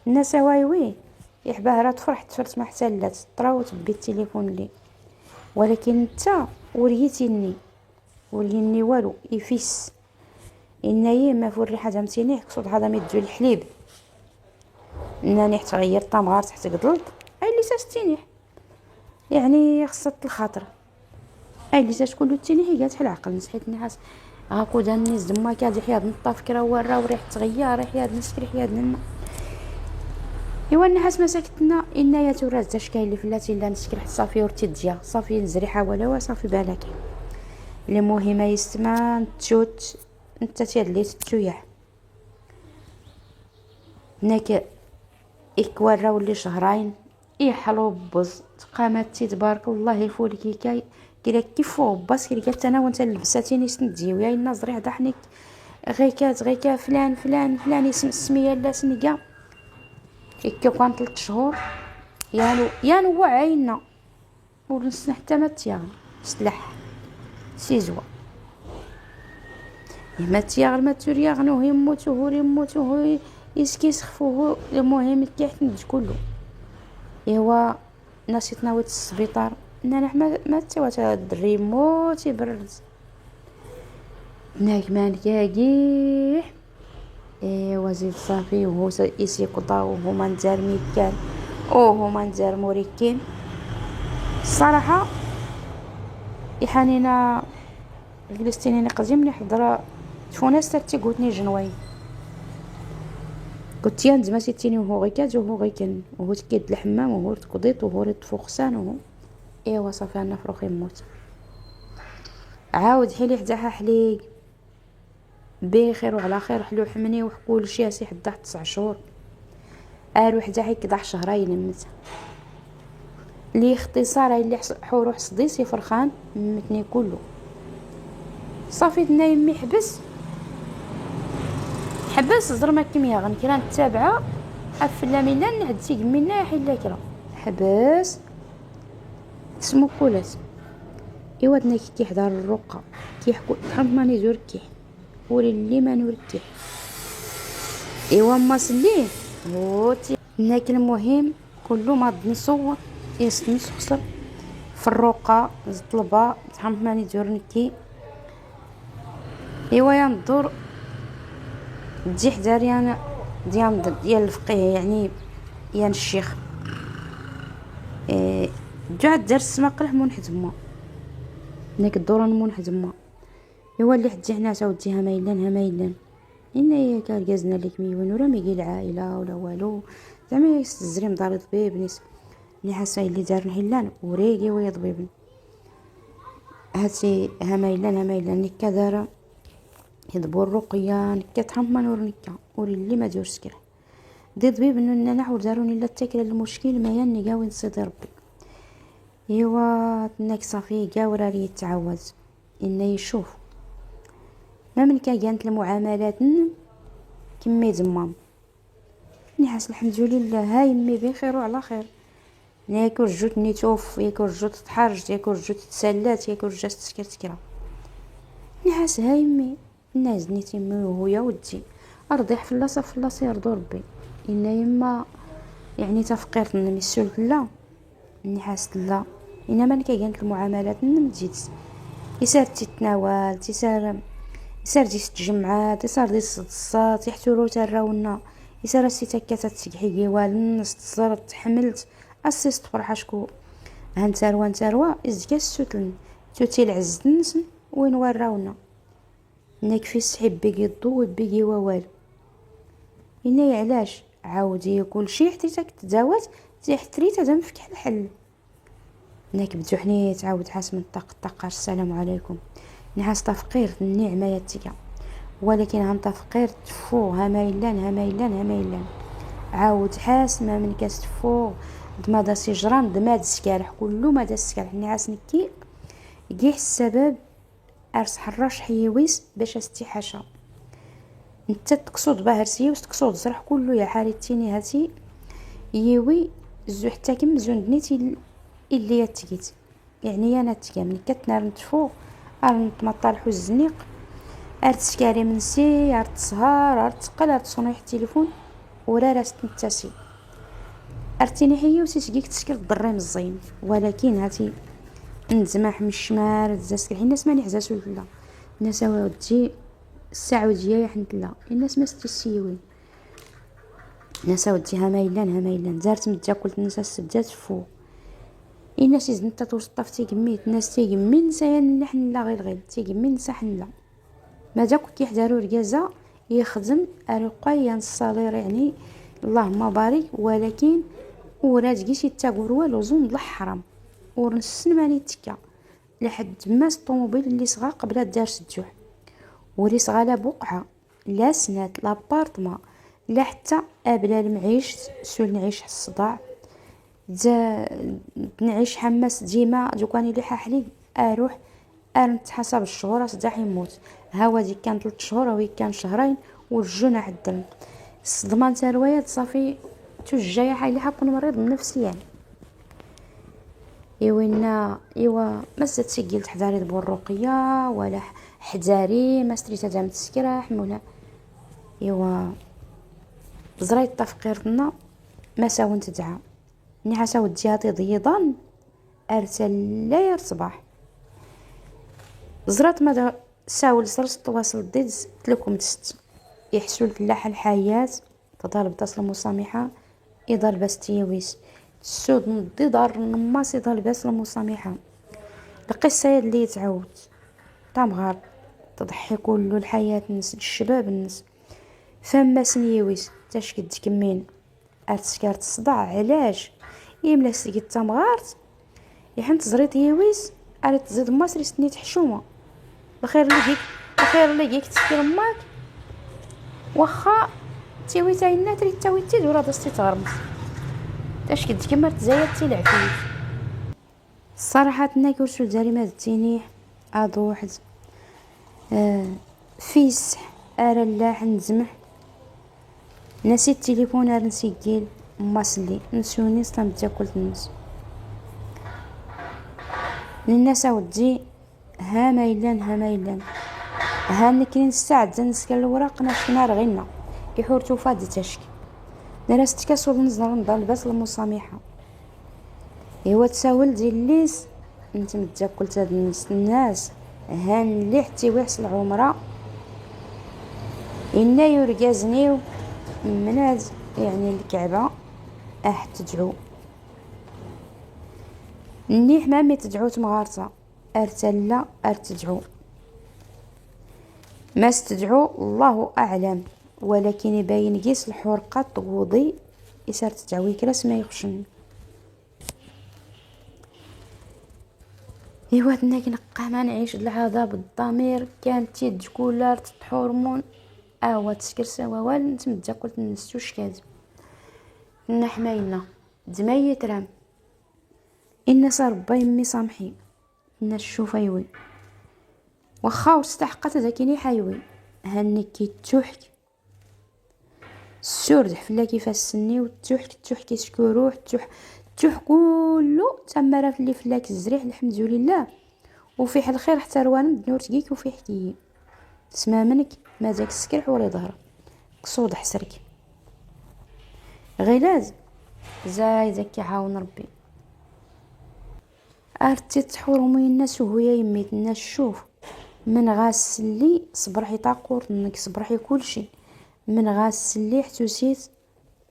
الناس وايوي يحبها راه تفرح تفرت ما حتى طراوت بي التليفون لي ولكن انت وريتيني والو يفيس انايا ما فور حاجه متيني قصد هذا ميدو الحليب انني تغير طمغار تحت قدلط اي اللي ساستيني يعني خصت الخاطر اي اللي تكون تيني هي قالت العقل نسيت نحاس هاكو دانيز دما كادي حياد نطا فكرة ورا وريح تغير ريح ياد نسكر ريح ياد نما. ايوا النحاس مساكتنا انايا تورات زاش كاين اللي فلاتي لا نسكر حتى صافي ورتي تجيا صافي نزريحه ولا صافي بالك. اللي مهمه يستما تشوت انت تياد لي تتويح ناك إكوارا ولي شهرين يحلو بوز تقامت تبارك الله يفولكي كاي كيرا كيفو باس كيرا انا وانت لبساتيني سنديو يا النظري ضحنك غيكا فلان فلان فلان اسم السميه لا سنيكا كي كان 3 شهور يانو وعينا ونسنا حتى ما تياغ سلاح سيزوا ما تياغ ما تورياغنو يموتو هو يسكيس خفوه. المهم كيحت ندج كله ايوا ناسيتنا ويت السبيطار انا ما تيوات الدري موت يبرد ناك مان كاكيح ايوا زيد صافي وهو يسي قضا وهو ما نزار ميكان وهو ما نزار موريكين الصراحه يحانينا جلستيني قديم لي حضره تفوناس تاتي قلتني جنواي قلت يا نزما سيتيني وهو غيكات وهو غيكن وهو تكيد الحمام وهو تقضيط وهو تفوخسان وهو ايوا صافي انا فروخي يموت عاود حيلي حداها حليق بخير وعلى خير حلو حمني وحكول شي سي حدا 9 شهور ارو حدا هيك 11 شهرين نمت لي اختصار اللي حورو حصدي سي فرخان متني كله صافي دنا يمي حبس زرما كيميا غنكرا نتابعها افلا ميلا نعدي كمينا حيلا كرا حبس اسمو كولات ايوا دنا كيحضر الرقه كيحكوا ماني زور كيح وري اللي ما نوركيح ايوا ما سليه هوتي هناك. المهم كله ما نصور يسنس خسر في الرقه طلبه تحمط ماني زور نكي ايوا يا ندور تجي حداري انا ديال الفقيه يعني يا الشيخ جا دار السماق له منحزمه نيك الدوران منحزمه ايوا اللي حتجي حنا تعوديها مايلان ان هي كاركازنا لك ميون ولا ميجي العائله ولا والو زعما يستزريم دار طبيب نيس ني حاسه اللي دار نحلان وريقي ويا طبيب هاتي همايلان نكا دارا يضبو الرقيه نكا تحمن ورنكا وري اللي ما دير سكر دي طبيب انه نحو داروني لا تاكل المشكل ما يني قاوي نصيد ربي ايوا تنك صافي قاورا راه يتعود انه يشوف ما من كانت المعاملات كما يزمام نحس الحمد لله هاي يمي بخير وعلى خير ياكل جوت نيتوف ياكل جوت تحرج ياكل جوت تسلات ياكل جوت تسكر نحس هاي يمي الناس نيتي مي وهو يا ودي ارضي فلاصه يرضو ربي ان يما يعني تفقيرت من السلك لا نحس لا انما كانت المعاملات تزيد يسار تتناول يسار ديس الجمعات يسار ديس الصات يحتورو تراونا يسار السيتاكات تسقحي والنص تصرت حملت اسست فرحشكو هانتاروا ازكا السوتلن توتي العز نس وين وراونا نك في السحب بيجي الضو بيجي ووال إني علاش عاودي كل شي حتى تزاوت تحتري تدم فك الحل نك بدوحني تعاود حاس من طاق السلام عليكم نحاس تفقير النعمه ياتيا ولكن عن تفقير تفو همايلان عاود حاس ما من كاس تفو دمادا سجران دماد السكارح كله مادا السكارح نحاس نكي يجي السبب ارس حراش حيويس باش استحاشا انت تقصد بهرسي وتقصد زرح كله يا حالتيني هاتي يوي زو حتى كم زوندنيتي اللي يتقيت يعني انا تكامل كتنار نتفو ارنطمطال الزنيق ارتسكاري من سي ارتسهار ارتقل ارتصونيح التليفون ورا راست نتاسي ارتيني حيه وسيتقيك تسكر الضريم الزين ولكن هاتي نزماح من الشمال تزاسك الحين الناس ماني حزاسو لا الناس تجي السعوديه يحنت لا الناس ما ستسيوين الناس ودي همايلان زارت متاكلت الناس السدات فوق الناس زنت توسطف تيقميت الناس تيقمي نسايا نحن لا غير تيقمي نسا حنا ما داك كيحضروا ركازه يخدم القايا الصالير يعني اللهم بارك، ولكن ورات كيشي تاقور والو زون الحرام ورنسن ماني تكا لحد ما الطوموبيل اللي صغا قبل دار الجوح ولي صغا لا بقعه لا سنات لابارتما لا حتى ابلا المعيش سول نعيش الصداع نعيش حماس ديما دوكاني اللي حاحلي اروح نتحسب الشهور صداح يموت هاوا ديك كان 3 شهور وهي كان شهرين والجنة عدل الصدمان تاع الروايات صافي توجايا حالي حكون مريض نفسيا يعني. ايوا ما زدت سجلت حذاري دبو الرقيه ولا حذاري ما ستريت دام تسكراح ولا ايوا زريت تفقيرنا ما ساون تدعى ني حساو جهاتي ضيضان ارسل لا صباح زرات ما ساول سرس تواصل ديز تلكم تست يحسوا الفلاحه الحياه تطالب تصل مسامحه يضل بس تيويس السود نضي دار النماس يضل بس المسامحه القصه اللي تعاود تمغار تضحي كل الحياه الناس الشباب الناس فما سنيويس تشكد تكمين ارتسكارت الصداع علاش يملا سيت تمغارت يحنت زريت يويس اريت تزيد مصري سنيت حشومه الخير اللي جيك تسكر ماك واخا تيوي تاينا تريد تاوي تيد ورا دستي تغرمس اش كنت كما تزايد تيلعفيت الصراحه تناكل شو الجريمه تيني هذا واحد فيس ارى اللاح نزمح نسيت التليفون ار نسجل ماسلي نسوني صلام تاكلت الناس الناس ودي ها ما يلان ها نكرين الساعه نسكر الوراق ناشنا رغينا يحورتو فاد تشك درست كاسول نزل نضل بس المسامحه ايوا تساول ديال ليس انت متاكلت هاد الناس هان اللي حتى ويحصل العمره إنا يرجزنيو من هاد يعني الكعبه تدعو نيح مامي تدعو تمغارطه ارتلا ارتدعو ما استدعو الله اعلم، ولكن يبين قيس الحرقه طوضي يسار تدعوي كلاس ما يخشن ايوا تناك نقا ما نعيش العذاب الضمير كانت يد كولار تحورمون تسكر سوا والو نتمدى قلت نستوش كاذب نحماينا دميت رام ان صار با يمي سامحي نشوف ايوي واخا واستحقت ذاكيني حيوي هنكي تحك السور حفلا كيفاش سني وتحك كيسكروح تح كله تما راه في اللي فلاك الزريح الحمد لله وفي حال خير حتى روان بنور تجيك وفي حكي تسمع منك ما داك السكر حوري ظهرك قصود حسرك غلاز زايدك كيعاون ربي ارتي تحورمي الناس وهو يميت الناس شوف من غاس اللي صبر حي طاقور انك صبر حي كلشي من غاس اللي حتوسيت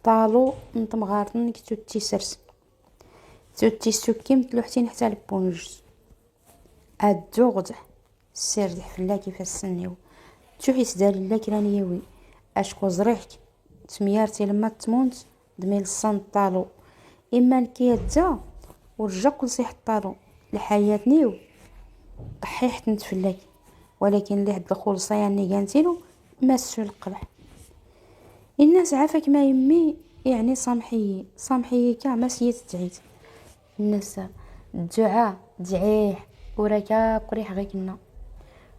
طالو انت مغارطنك توتي سرس توتي سكيم تلوحتين حتى البونج ادوغد السير دي حفلا كيفاش سنيو تحس دار الله كرانيوي اشكو زريحك تميارتي لما تمونت دميل الصن طالو اما نكيدا ورجا كل صيح طالو الحياة نيو ضحيحت نتفلاك ولكن اللي حد الخول صياني كانتينو ما سو القلح الناس عافاك ما يمي يعني صامحي كاع ما سيت تعيد الناس الدعاء دعيه وراكا قريح غيكنا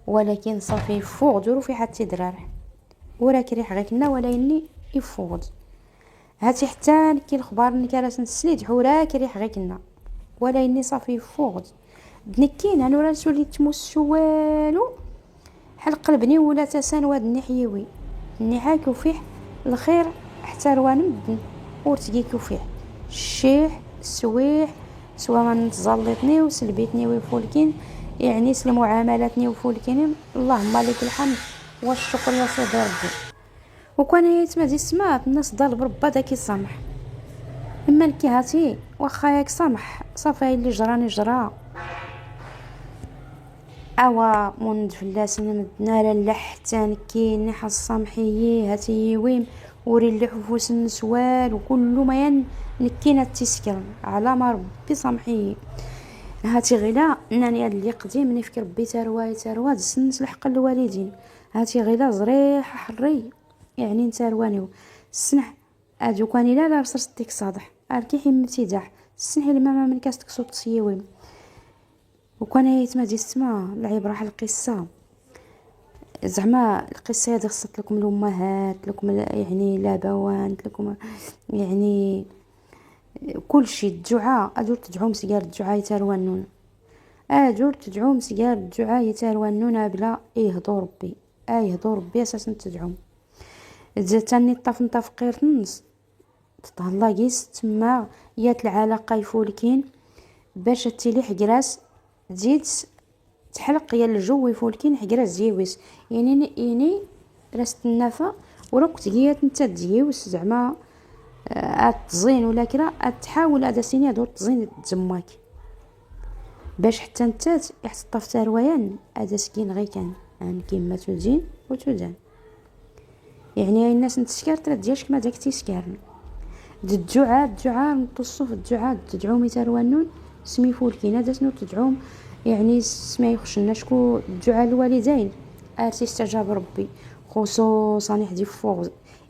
ولكن صافي فوق دورو في حتى درارح وراك ريح غيكنا ولا اني يفوض هاتي حتى كي الخبار انك راس نسليد حوراك ريح غيكنا ولا اني صافي فوق دنكين انا ولا نسولي تموس والو حل قلبني ولا تسان واد النحيوي النحاك وفيه الخير حتى روان مدن ورتقيك وفيه الشيح السويح سوا ما نتزلطني وسلبيتني ويفولكين يعني المعاملاتني وفولكين اللهم لك الحمد والشكر يا سيدي ربي وكان يتما دي سمات الناس ضل بربا داك يسامح اما نكي هاتي واخا ياك سامح صافي اللي جراني جرا اوا من فلاسنا مدنا لا حتى نكين حصامحي هاتي ويم وري اللي حفوس النسوال وكل ما نكينا تسكر على ما ربي سامحي. هاتي غيلا انني هاد اللي قديم نفكر ربي ترواد سنس الحق الوالدين. هاتي غيلا زريحه حري يعني نتاروانيو السنح ادو كان لا رصرتك صادح اركي حمتي داح السنح الماما من كاستك صوت سيويم وكان يتما دي السما العبره على القصه زعما القصه هذه خصت لكم الامهات لكم يعني الابوات لكم يعني كل شيء الدعاء ادور تدعو مسيار الدعاء يتروانون ادور تدعو مسيار الدعاء يتروانون بلا يهضو ربي يهضو ربي اساسا تدعو تاني طاف نطاف قير النص تطهلا كيس تما يات العلاقه يفولكين باش تيلي حكراس تزيد تحلق يا الجو يفولكين حكراس زيويس يعني راست النفا وراك تجيات نتا تزيوس زعما تزين ولا كرا تحاول هذا سيني دور تزين تزماك باش حتى نتات يحط في ترويان هذا سكين غير كان كيما تزين وتدان يعني الناس نتسكر ترى ديالك ما داك تيسكرن الدعاء نطصو في الدعاء تدعو ميتروانون سمي فولكين هذا شنو تدعوم يعني سما يخشنا شكو الدعاء الوالدين ارتي استجاب ربي خصوصا يحدي فوق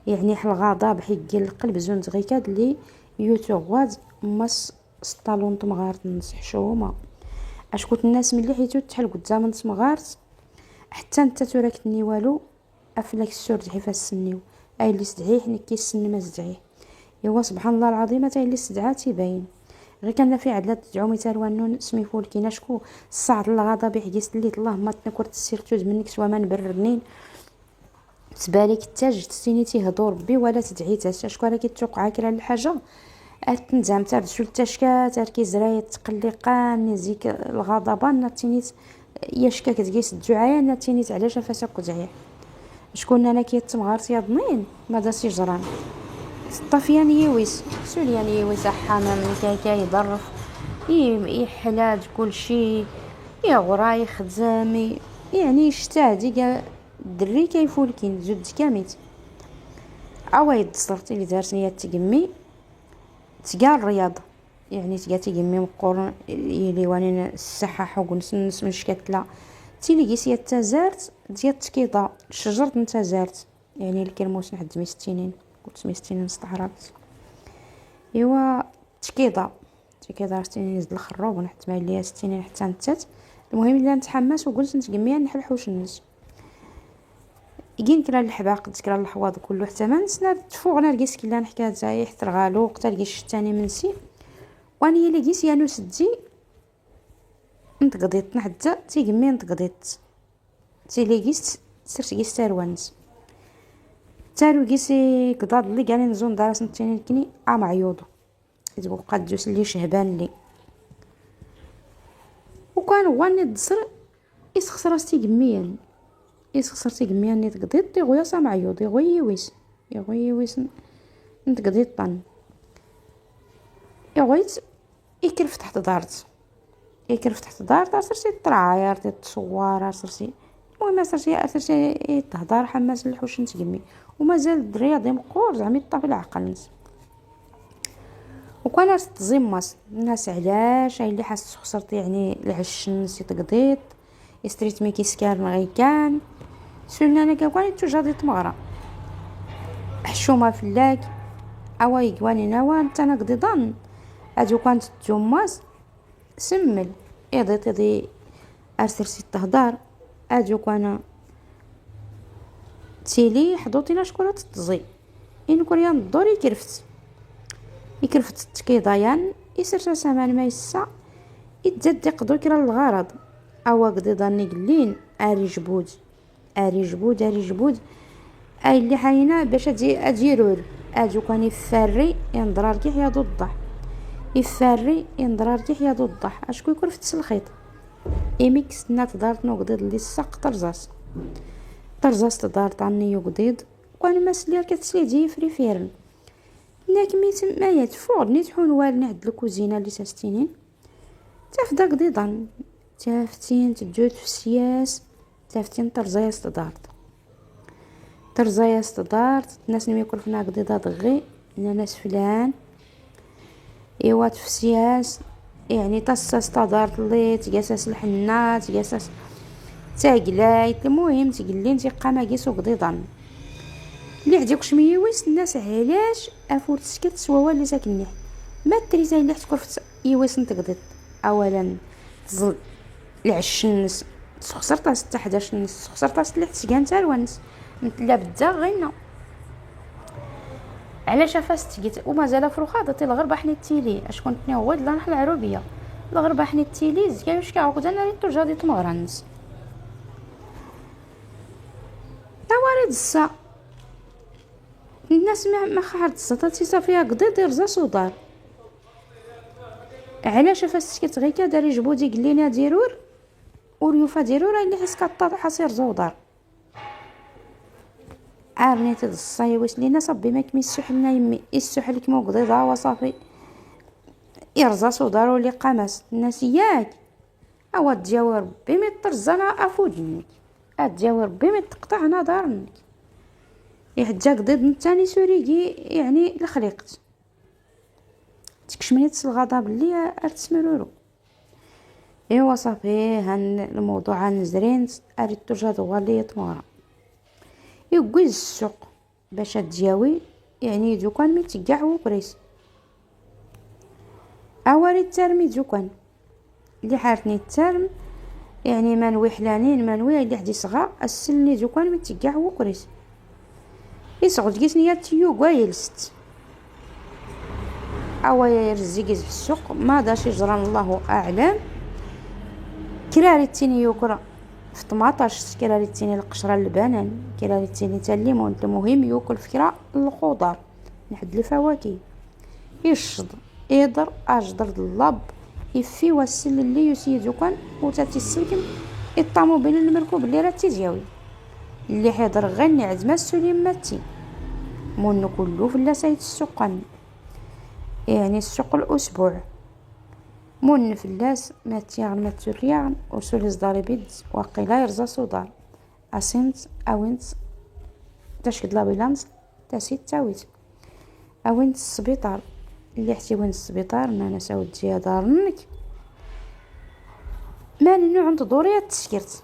يعني حل غضب حق القلب زون دغيكاد لي يوتوغواد ماس سطالون تمغارت نصح شوما اشكوت الناس ملي حيتو تحل قدام تمغارت حتى انت تراكتني والو افلاك السور تحيفا السنيو اي اللي استدعيه نكي السن ما استدعيه ايوا سبحان الله العظيم حتى اللي استدعاتي باين غير كان في عدلات تدعو ميتروانون سمي فولكينا شكو الصعد الغضب يحجيس لي الله ما تنكر تسيرتو منك سوا ما نبررنين تبالك التاج تسيني تيهضو ربي ولا تدعي تاش شكون راه كيتوقع كرا الحاجه تنزام تاع شو التشكا تركي زرايه تقلقان نزيك الغضبان نتينيت يشكا كتجيس الدعاء نتينيت علاش فاسق دعيه شكون انا كيتمغارت يا ضنين ما داسي جران الطفيان يويس سوليان يويس حمام كاي يضرف يحلاد كل شيء يا غراي خدامي يعني يجتهد كاع الدري كيفولكين زود كاميت عوايد صرتي اللي دارتني تقمي تقال الرياضه يعني تقمي مقور يلي وانين الصحه حق نسنس مشكتله تيلي كيسيا تزارت ديال التكيضه شجره نتزارت يعني الكلموس نحد 60 قلت 60 استعربت ايوا تكيضه راسني نزل الخروب ونحت مع ليا 60 حتى نتات المهم الا نتحمس وقلت نتقمي نحل حوش الناس يجين كرا الحباق تكرا الحواض كله حتى ما نسنا تفوق نرقص كلا نحكا زاي حتى الغالو وقت لقيش الثاني منسي واني اللي قيس يا نسدي نتقضيت حتى تيقمي نتقضيت تيلي قيس سرت قيس تاروانس تارو قيسي قضاد اللي قال نزون دارس نتيني كني عام عيوضو يتبقى قد جوس اللي شهبان لي وكان واني الدصر يسخسر تيقميا يسخسرتي كميا ني تقضيت يغويا صام عيوض يغويويس نتقضيت طن يغويت يكرف تحت دارت صرتي طراير تصوار صرتي المهم صرتي تهضر حماس الحوش نتقمي ومازال الرياضي مقور زعما يطفي العقل نس وكان تزيماس الناس علاش اللي حاسس خسرت يعني العش نسي تقضيت استريت مي كيسكار غي كان سولنا انا كان توجادي تمغرا حشومه فلاك اواي كواني نوان تانا قضيضان ادو كانت تجماس سمل يضي ارسرسي تهدار ادو كان تيلي حضوتي لا شكون تتزي ان كوريان الدور يكرفت التكيضيان يسرسا سامان ما يسا يتزاد يقضو كرا الغرض اوا قضيضان قلين اري جبود اي اللي حينا باش اديرور ادو كان يفري ينضرار كي حيا ضدح يا ضدح اشكو يكون في التسلخيط ايميكس نات دارت نو قضيض اللي الساق طرزاس تدارت عني يقضيض كان مسلير كتسليدي فريفيرن ناك ميت ما يدفور نيتحون والنا عند الكوزينه اللي تستينين تفدا قضيضان تافتين تجوت في سياس، تافتين ترزايا استدارت، ترزايا استدارت الناس اللي ياكل فينا قديضة دغي ناس فلان ايوات في سياس، يعني تصاص تدارت لي تقاساس الحنة تقاساس تاقلايت، المهم تقلين تيقام كيسو قديضان اللي عجبك شميويس الناس علاش افوت سكت سواوا اللي ساكنيه ما تريزا اللي تكرفت يويس نتقدد اولا تزل العش الناس خسرت 11 الناس خسرت اللي تسكان تاع الونس لا بدا غينا علاش فاست جيت ومازال فروخاده الغربه حني التيلي اش كنت نوض لا نحل العروبيه الغربه حني التيلي زكا واش كاعود انا ريتو جادي تمغرنس توارد السا الناس ما خارج السطاتي صافيه قضي دير صدار علاش فاست كتغي كداري جبودي قلينا ديرور وريوفا ديرور اللي حس كطاط حصير زودار عارني تد الصايوس لينا صبي ما كمي السحلنا يمي السحل كيما قضيضه وصافي يرزا صدار ولي قماس الناس ياك او تجاور ربي ما ترزنا افودنك اتجاور ربي ما تقطعنا دارنك يحجاك ضد نتاني سوريكي يعني لخليقت تكشمني تصل الغضب اللي ارتسمرورو ايوا صافي هان الموضوع هنزرين اريد ترجع دوالي يطمارا يقوز السوق باش تجاوي يعني دوكان مي تقع وكريس اواري ترمي دوكان اللي حارتني الترم يعني منوي حلانين منوي اللي حدي صغا السلني دوكان مي تقع وكريس يسعود كيسني تيو قايلست او يرزقيز في السوق ما داش يجران الله اعلم كراريتيني يوكرا في 18 كراريتيني القشره البنان كراريتيني تاع الليمون المهم يوكل فكره الخضار نحد الفواكه يشض يضر اجدر اللب يفي واسل اللي يسيدو كان وتاتي السلكم الطوموبيل المركوب اللي راه تيجاوي اللي حيضر غني عزما السليم ماتي منو كله في سايت السوقان يعني السوق الاسبوع من فلاس ماتيان ماتوريان وسوليز داري بيد وقيلا يرزا صدار اسنت اوينت تشكد لابيلانس تاسيت تاويت اوينت السبيطار اللي حتي وين السبيطار انا ساود جيا دارنك ما نوع عند دوريا تسكرت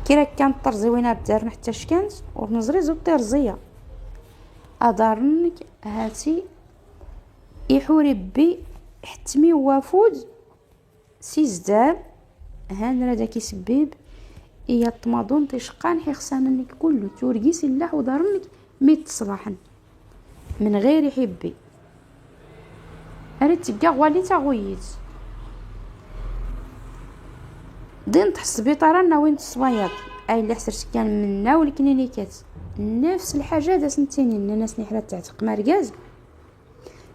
كي كانت طرزي وين بدار حتى شكانت ونزري زو طرزيه ادارنك هاتي يحوري بي حتمي وافود سيزدار هان راه داكي سبيب هي الطماطون تيشقان حيخساننك كله تورقيس الله ودارنك ميت صلاحا من غير يحبي اريد تلقى غوالي تاغويت دين تحس بيطارنا وين تصبايط اي اللي حسرت كان منا والكلينيكات نفس الحاجه دا سنتين الناس نحرات تعتق مركز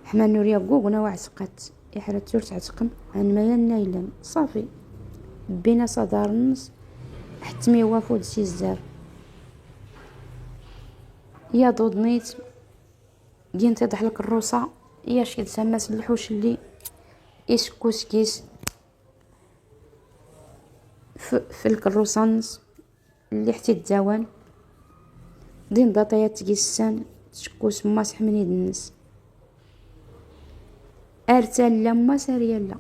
حنا نوريا كوكنا وعتقات يحرات تور تعتقم عن ما ينايلن صافي بينا صدار النص حتمي وافود سيزار يا ضودنيت جين تضح لك الروسه ياش كتسمى الحوش اللي يسكوس كيس في الكروسانس اللي حتي الدوان دين داطيات تقيسان تشكوس ماسح من يد الناس ارتل لما سريلا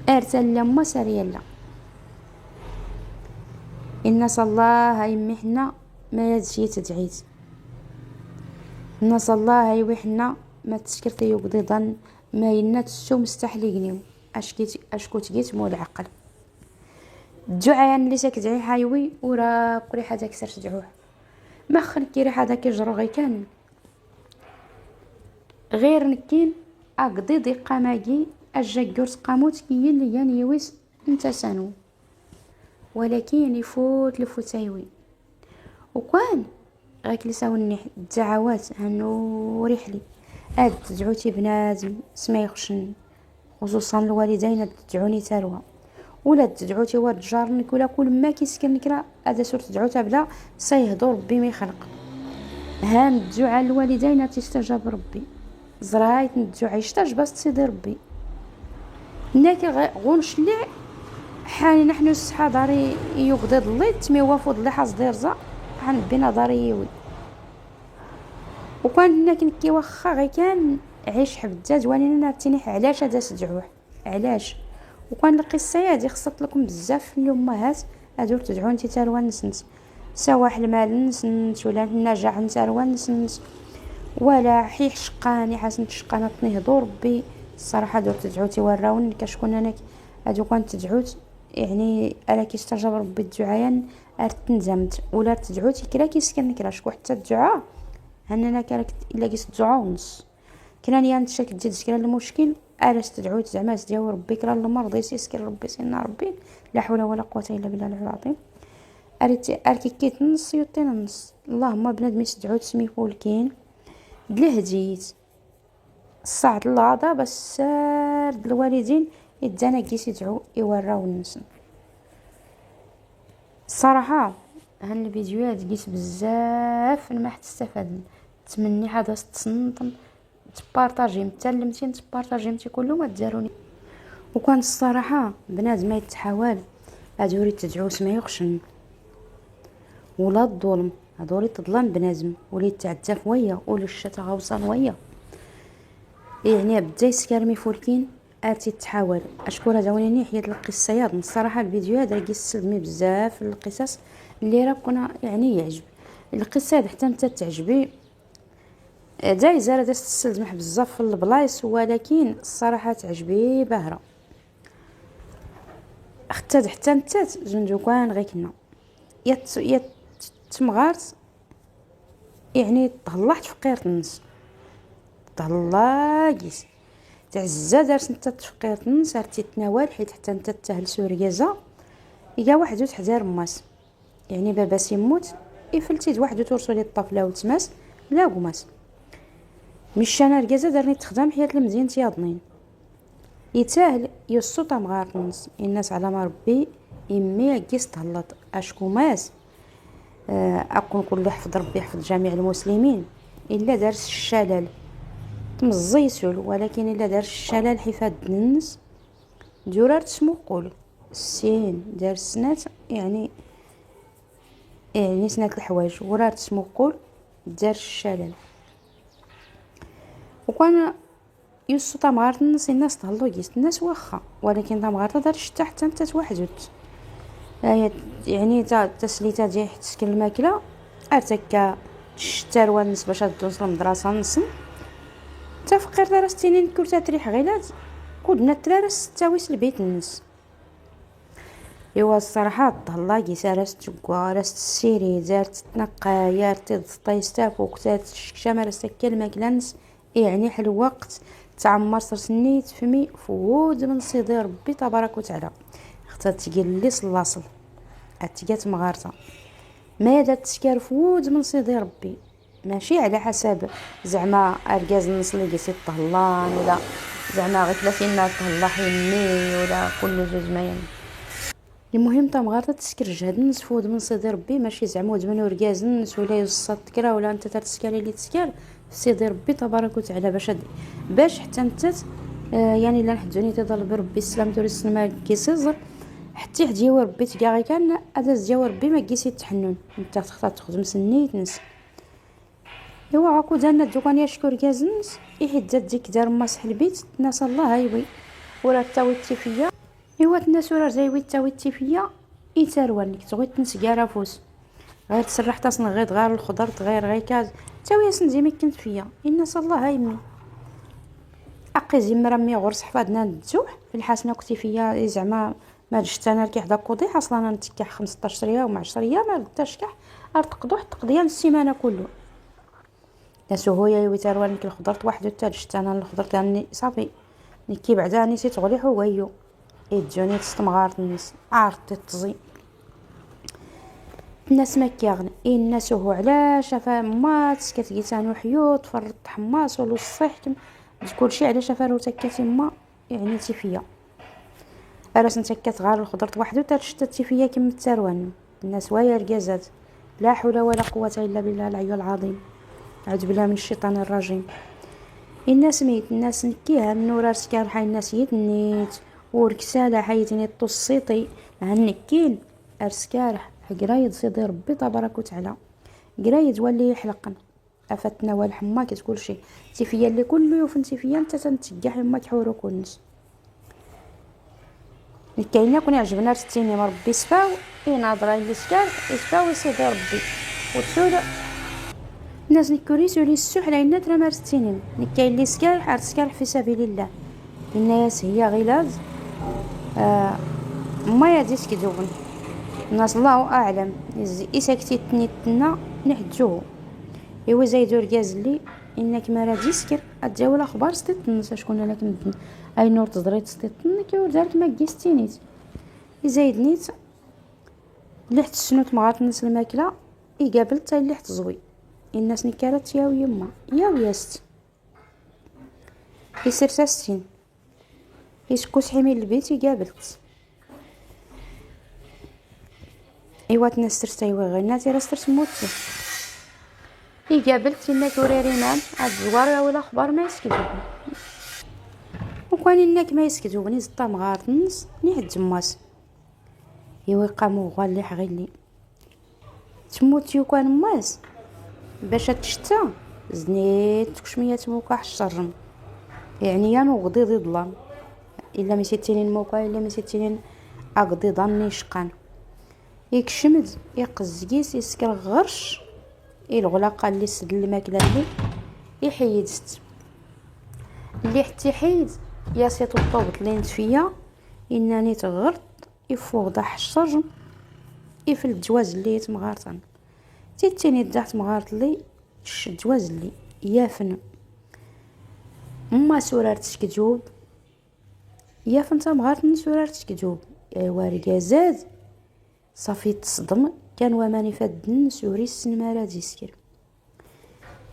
ارتل لما سريلا إن الله يمي حنا ما يدشي تدعيت نص الله يوحنا ما تسكرتي يقضي ظن ما ينا تسو مستحلقنيو اشكو تجيت مول العقل الدعاء اللي ساكدعي حايوي ورا قري حدا كسر تدعوه ما خلكي ريح هذا كيجرو غي كان غير نكين اقضي دي قماقي الجاكورس قاموت كي اللي يعني يويس انت سانو ولكن يفوت لفوتايوي وكان غاك لساوني الدعوات هنو ريحلي تدعوتي بنادم سما يخشن خصوصا الوالدين تدعوني تالوا ولا تدعوتي واد جارنك ولا كل ما كيسكنك راه هذا سور تدعوتها بلا سيهضر ربي ما يخلق هان الدعاء الوالدين تستجاب ربي زرايت الدعاء يشتاج باش تصيدي ربي ناكي غونش لي حاني نحن الصحة داري يقضي ضلي تمي وافود لي حاز ديرزا حان بينا داري يوي. وكان لكن كي واخا غير كان عيش حبدات وانينا نعتني علاش هذا سدعوه علاش. وكان القصه هادي خصت لكم بزاف الامهات هادو تدعون انت تاروان نسنت سواح المال نسنت ولا النجاح نتاروان نسنت ولا حيح شقاني حسن شقانه تنهضوا ربي الصراحه دور تدعوتي وراون كشكون انا هادو كانت تدعوت يعني الا كيستجاب ربي الدعاء ارتنزمت ولا تدعوتي كلا كيسكن كلا شكون حتى الدعاء اننا كانت الا كيس الدعاء ونص كنا نيا نتشك تزيد كلا المشكل الاش تدعوت زعما ديال ربي كلا المرض يسكر ربي سينا ربي لا حول ولا قوه الا بالله العظيم. اركي كيت نص يوتين النص اللهم بنادم يدعوت سمي فولكين دله هديت الصعد العضا بس سارد الوالدين يدانا كيس يدعو يوراو الناس. الصراحه هاد الفيديوهات قيس بزاف ما حتستفاد تمني هذا تصنطم تبارطاجي متعلمتي تبارطاجي متي كله ما تزاروني. وكان الصراحه بنادم ما يتحاول هادوري تدعو سما يخشن ولا الظلم هادوري تظلم بنادم ولي تعتف ويا ولا الشتا غوصان ويا يعني بدا يسكرمي فولكين اتي تحاول اشكر داوني حيت القصه ياض الصراحه الفيديو هذا كيسلمي بزاف القصص اللي راه كنا يعني يعجب القصه حتى انت تعجبي دايزه راه تستلمح بزاف في البلايص ولكن الصراحه تعجبي باهره حتى انت زندوكان غير كنا يا تمغارت يعني طلعت فقير الناس طلاقيس تعزا دارت انت تفقير الناس صارتي تناول حيت حتى انت تهل سوريازا يا واحد تحدار ماس يعني بابا سيموت يفلتي واحد تورسو لي الطفله وتماس لا قماس مش انا ركازا دارني تخدم حيت المزيان تياضنين يتاهل يصوت مغار الناس على ما ربي امي كيس تهلط اشكو ماس اكون كل حفظ ربي يحفظ جميع المسلمين الا دارس الشلال تمزي سول ولكن الا دارس الشلال حفاد الناس دورار تسمو قول السين دار سنات يعني سنات الحوايج ورار تسمو قول دار الشلال. وكان يوسو تمغارت الناس تهلو يس الناس واخا ولكن تمغارت دار الشتا حتى انت توحدت يعني تسليته ديال تسكن الماكله ارتكا الشتار والناس باش توصل المدرسه نص تفقر دار ستينين كرتا تريح غيلات كودنا الترارس ستاويس البيت الناس. ايوا الصراحه الله كيسارس تقوا راس السيري دارت تنقى يارتي طيستاف وقتات الشمال سكر الماكلانس يعني حل وقت تعمر سنيت فمي فود من صيدي ربي تبارك وتعالى اختات تقلي صلاصل اتيات مغارته ما دات تشكر فود من صيدي ربي ماشي على حساب زعما اركاز النص اللي قيسي طهلان ولا زعما غير 30 نهار طهلا حيني ولا كل جوج ما يعني. المهم تمغارته تسكر جهد الناس فود من صيدي ربي ماشي زعما ود من وركاز الناس ولا يوصل تكرا ولا انت تسكري اللي تسكر في سيدي ربي تبارك وتعالى باش حتى انت يعني لا نحدوني تضل بربي السلام توري السلام كيسيزر حتى ديال ربي تلقى غير كان هذا ديال ربي ما كيسي التحنن انت تختار تخدم سنيت نس. ايوا عاكو دالنا الدكان يشكر كازنس يحيد ديك دار مسح البيت الناس الله هايوي ولا تاويتي فيا ايوا الناس ولا زايوي تاويتي فيا يتاروانك تغيت تنسكارا فوس غير تسرح تصن غير الخضر غير كاز تاوي سندي ما كنت فيا الناس الله هايمي اقي زي مرمي غرس حفادنا التوح في الحسنه كنتي فيا زعما ما جشت انا كي حدا كوضي اصلا انا نتكح 15 يوم 10 ايام ما تشكح ارتقدو تقضيا السيمانه كله ناسو هويا يويتاروانك الخضرت واحد حتى جشت انا الخضرت يعني صافي نكي بعدا نسيت تغلي حوايو يجوني تستمغارت الناس عارت تزي الناس ما كيغن الناس هو علاش فما تسكت كيسانو حيوط فرط حماس ولو الصحكم كلشي علاش فارو تكاتي ما يعني تيفيا راس نتكات غار الخضرت وحده تشتتي فيا كيما التروان الناس وايا ركازات لا حول ولا قوه الا بالله العلي العظيم اعوذ بالله من الشيطان الرجيم. الناس ميت الناس نكيها النور سكار حي الناس يتنيت وركسالة حيتني الطصيطي مع النكين أرسكارح قرايد سيدي ربي تبارك وتعالى قرايد ولي يحلقن أفتنا والحماك تقول شي تيفيا اللي كل يوفن تيفيا انت تنتجح يما تحورو كونس الكاينة كون يعجبنا رستيني مربي سفاو ناظرة اللي سكار سفاو سيدي ربي وتسول الناس نكوريسو لي السوح لعنا ترى مارستينين نكاين اللي سكار حار سكار في سبيل الله الناس هي غلاز ما يديس كذوبن الناس الله اعلم إساكتي تنيتنا نحجوه ايوا زايدو ركاز لي انك ما راه ديسكر اتجاول اخبار ستيتن شكون لك ندن اي نور تزريت ستيتن كيور دارك ما كيستينيت يزايد نيت لحت السنوت مغات الناس الماكله يقابل حتى لحت زوي الناس نكارت يا ويما يا وياست يسير ساستين يسكوس حميل البيت يقابلت ايوا تنسترت ايوا غير ناتي راسترت موتي يقابلت انك وريرينان هاد الزوار ولا اخبار ما يسكتوبني وكان انك ما يسكتوبني زطا مغارت النص نيحد تماس يوقامو غالي حغيلي تموت يو كان ماس باش تشتا زنيت كشمية موقع الشرم يعني يا نغضي ضد ظلام الا ما سيتينين موقع الا ما سيتينين اقضي ظني شقان يكشمد يقزقيس يسكر غرش الغلاقه اللي سد الماكله اللي يحيدت اللي حتى حيد يا سيت الطوبط اللي نتفيا انني تغرط يفوضح الشرم يفل الجواز اللي تمغارطن تيتيني دحت مغارط لي الجواز اللي يافن ما سورارتش كتجوب يافن تا مغارط سورارتش كتجوب ايوا ركازاد صافي تصدم كان وماني فاد سوري السنمارة ديسكر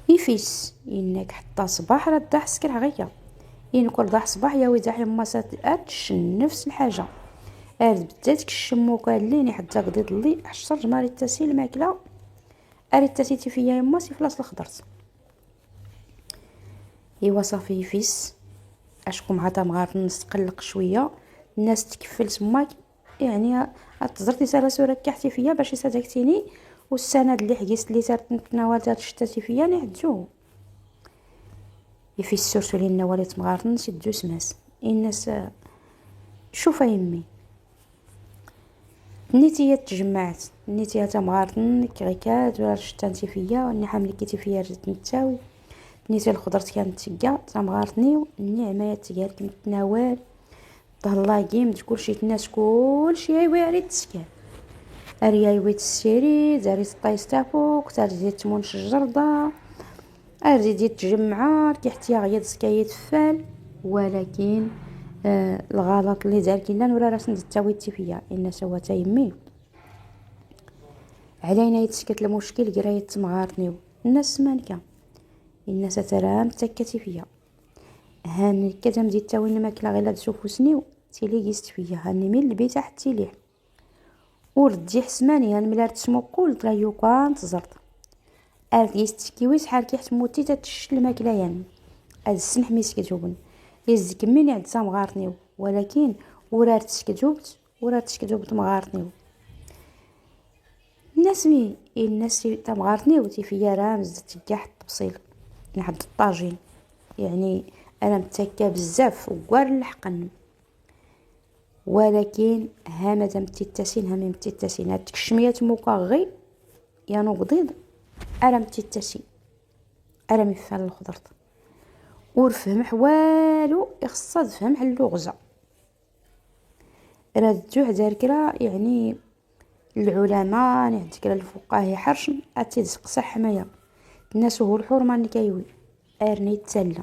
يفيس انك حتى صباح راه داح سكر غيا كل ضاح صباح يا ويداح يما ساتش نفس الحاجه ارد بداتك الشمو كالليني حتى قضيت لي حشر ماري التاسي الماكله اريد تاسيتي فيا يما سي فلاص الخضرت ايوا صافي يفيس اشكو مع تمغار نستقلق شويه الناس تكفل تماك يعني تزرتي سالا سوره كحتي فيا باش يسادكتيني والسند اللي حقيست لي صارت نتناول تاع شتاتي فيا نحجو يفي السرسو لينا ولات مغارطن سدو سماس الناس شوفا يمي نيتي تجمعت نيتي تا مغارطن كريكات ولا شتانتي فيا وني حامل كيتي فيا رجت نتساوي نيتي الخضرت كانت تيكا تا مغارطني النعمه تيالك نتناول الله كيم كلشي الناس كلشي ايوا ريت تسكان اريا ويت السيري داري طايس تافوك تارزي تمون شجرده ارزي تجمعا كيحتيا غيا سكايت فال ولكن الغلط اللي دار كينا ولا راس نتاويتي فيا ان سوا يمي علينا يتسكت المشكل قرايه مغارطنيو الناس مالكه الناس ترام تكتي فيا هاني كذا مديت تاوين ماكله غير تشوفوسنيو تيلي قيست فيا هاني من البيت حتى ليه وردي حسماني هان ملار تسمو قلت لا يوكان تزرت اريست كيويس حال كي حتموتي تتش الماكله يعني هاد السن حميس كتجوبن يزك مني عند سام غارتنيو ولكن ورارتش كتجوبت مغارتنيو الناس تا مغارتنيو تي فيا رامز تكاح التبصيل نحد الطاجين يعني انا متكا بزاف وكوار الحقن ولكن ها مادام تيتاسين ها متيتاسين هاد الشميه موكا غي يا نقضيض انا متيتاسين انا مفال الخضرت ورفهم حوالو يخصها تفهم اللغزه راه الجوع داركرا يعني العلماء نعدك الفقهاء حرشن اتيزق صح حمايه الناس هو الحرمه اللي كيوي ارني تسلى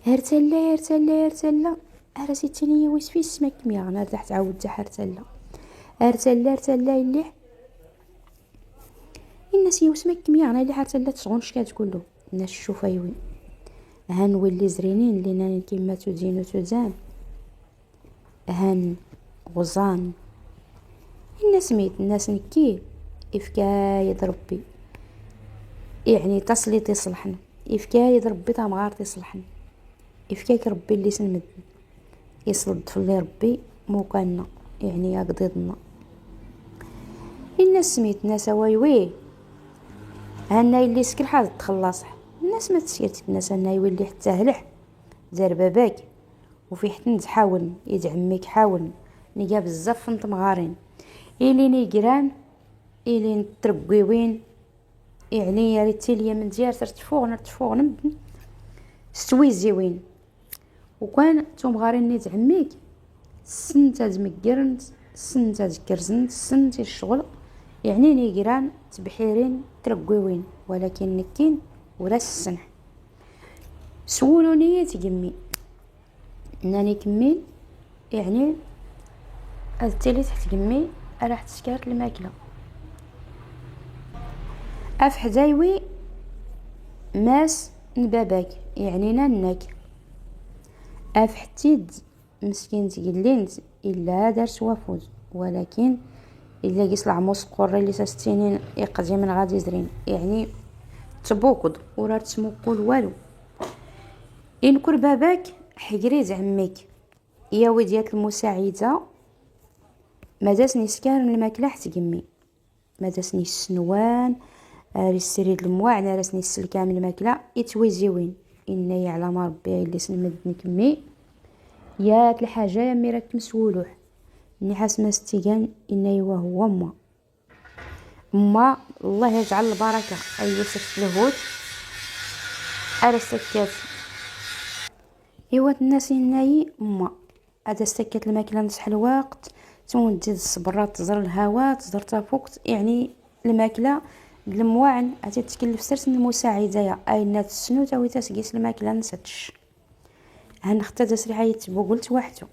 هرتلا راسيتيني ويس في سمك ميا انا تحت عاود تحرتلا ارتلا اللي الناس يوسمك ميا انا اللي حرتلا تشغون شكات كله الناس شوفايوي هنولي زرينين لينا كيما تدين وتزان هن غزان الناس ميت الناس نكي إفكاية ربي يعني تصلي تصلحن إفكاية ربي تا مغار تصلحن إفكاك ربي اللي سنمد يصل الطفل ربي موكلنا، يعني يا قضيضنا. الناس سميت الناس وايوي هنا اللي سكر حاضر تخلص. الناس ما تسيرت الناس هنا يولي حتى هلح دار باباك وفي حتى تحاول يدعمك، حاول نيجا بزاف نتمغارين إلي نيجران إلي نتربوين، يعني يا ريتي ليا من ديار ترتفوغ نبن ستويزيوين. وكان تمغارين ندعميك سنتا تمكرنت سنتا تكرزنت سنتي الشغل، يعني نيجران تبحيرين ترقوين، ولكن نكين ولا السنح سولوني تقمي انني كمين، يعني التالي تحت قمي راح تسكرت الماكله اف حدايوي ماس نباباك، يعني نانك اف حتيد مسكين تقلينت الا دارت وفوز، ولكن الا قيس العموس قري اللي ساستينين يقضي من غادي زرين، يعني تبوكض ولا تسموكول والو. ينكر باباك حقريز عميك يا وديات المساعده ما داسني سكار الماكله حتى قمي، ما داسني السنوان ريستريد المواعن راسني السلكام الماكله يتويزيوين، ان يعلم ربي اللي سنمدني كمي ياك الحاجه يا ميراك مسولوح اني حاسمه ستيغان ان يوا هو ما الله يجعل البركه اي وسف الهود على سكات ايوا الناس ناي ما هذا سكات الماكله نصح الوقت تمون تزيد الصبرات تزر الهواء تزر تفوقت، يعني الماكله المواعن غادي تكلف سرس المساعده يا اي الناس السنو تاوي تسقيس الماكله نساتش هنختار تسريحه يتبو قلت وحده.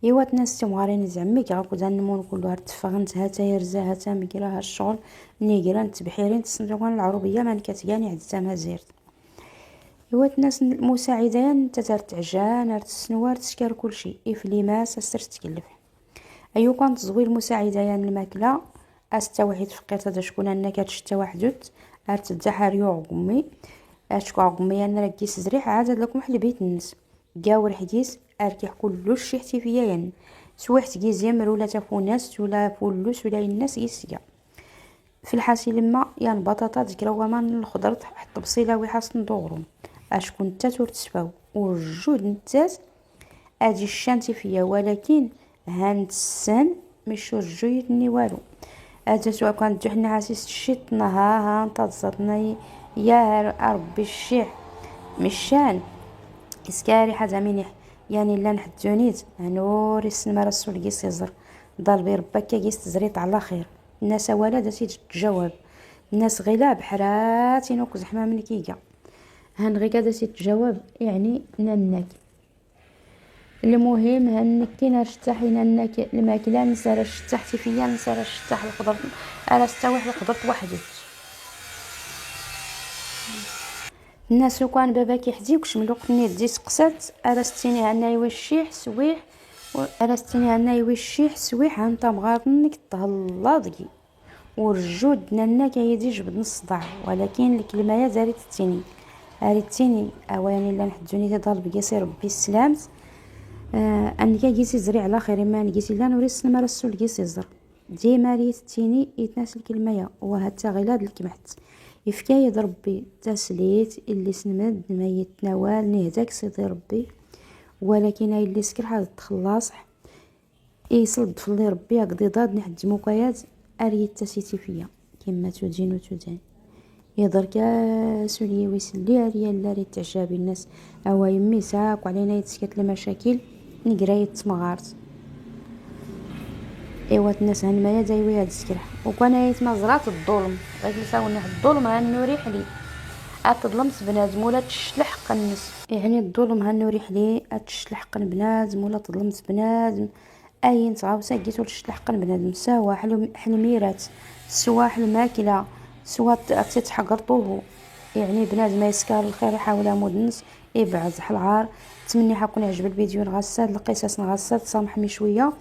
ايوا الناس تمغارين زعميك غاكو نمون كلها تفغنت هاتا يرزا هاتا مكراها الشغل نيقران تبحيرين تصندوقان العربيه ما نكاتياني عد ما زيرت. ايوا الناس المساعده انت ترتعجان تسنوار تشكر كل شيء افلي ما سر تكلف. ايوا كانت زوي المساعده يعني الماكله استا واحد فقيت هذا شكون انك تشتا وحدت ارتدحر يو غمي اشكو غمي انا ركيس زريح عاد لكم حل بيت الناس جاور حديث اركح كلش حتي فيا يعني سواح تجيزيم ولا تفوناس ولا فولوس ولا الناس يسيا في الحاسي لما يعني البطاطا تكروا ما الخضر حط بصيله ويحسن دورهم اشكون نتا تورتسفاو والجود نتاس ادي الشانتي فيا، ولكن هانت السن مش رجيتني والو هذا سواء كانت جحنا عسيس الشيطنا ها انتظرنا يا ربي الشيح مشان اسكاري حاجه منيح، يعني لا نحدونيت نور السما رسول قيس يزر ضربي ربك قيس تزريط على خير. الناس ولا داسي تجاوب الناس غيلا بحراتي نوك زحمه من كيكا هن غيكا داسي تجاوب، يعني ننك المهم هنك كي نرتاح انك الماكله نسى رشتحتي فيا نسى رشتح الخضر انا استوحي الخضر وحدي. الناس لو كان باباك يحزيكش من الوقت اللي تجي سقسات ارستيني انا يوشيح سويح ارستيني انا يوشيح سويح انت مغارنك تهلاضكي والجود ننك يدي جبد الصداع، ولكن الكلمه يا زاريت التيني اواني اللي نحدوني تضرب بقيسي ربي السلامت انك جيسي زري على خير ما نجيسي لا نوريس ما رسول جيسي زر ديما ريتيني يتناس الكلمه وهتا غيلاد الكمحت يفكاي ربي تسليت اللي سنمد ما يتناول نهداك سيدي ربي، ولكن هاي اللي سكر هذا تخلص يصلد في ربي قضي ضاد نحد مكايات اريد تسيتي فيا كما تدين وتدان يضر كاسولي ويسلي ريال لا ريت تعجبي الناس او يمي ساك وعلينا يتسكت المشاكل نقراي تمغارت. ايوا الناس هن ما دايوي هاد السكرح وكان يتمزرات الظلم غير نساوني الظلم هنوري حلي اتظلمت بنادم ولا تشلح قنس، يعني الظلم هنوري حلي اتشلح قن بنادم ولا تظلمت بنادم اي نتعاوسا قيتو تشلح قن بنادم سوا حلميرات سوا الماكله سوا تتحقرطوه، يعني بنادم ما يسكر الخير يحاول مودنس يبعد العار. تمني حكون يعجب الفيديو نغسل القصص نغسل سامحني شويه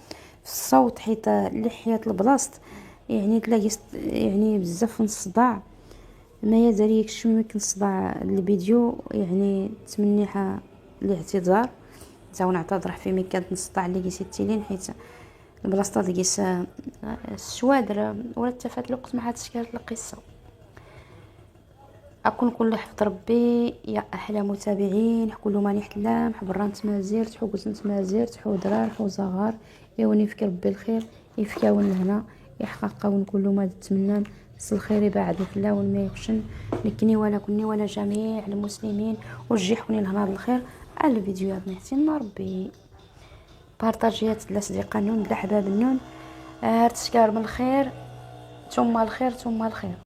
في الصوت حيت لحية البلاصت يعني تلاقي يعني بزاف من الصداع ما يدري شو يمكن صداع الفيديو، يعني تمنيحه الاعتذار تا نعتذر في مي كانت نسطع اللي قيسيتي لين حيت البلاصه تقيس الشوادر ولا تفات الوقت ما عادش كانت القصه. اكون كل حفظ ربي يا احلى متابعين، كل ما نحلام حبران تمازيرت حوقز تمازيرت حو درار حو صغار يوني يفكر ربي الخير يفكاون لهنا يحققون كل ما تتمنى بس الخير يبعد فلاون ما يخشن لكني ولا كني ولا جميع المسلمين ورجحوني لهنا الخير. الفيديوهات نحسن ربي بارطاجيات الاصدقاء نون الاحباب النون تشكر من الخير ثم الخير ثم الخير.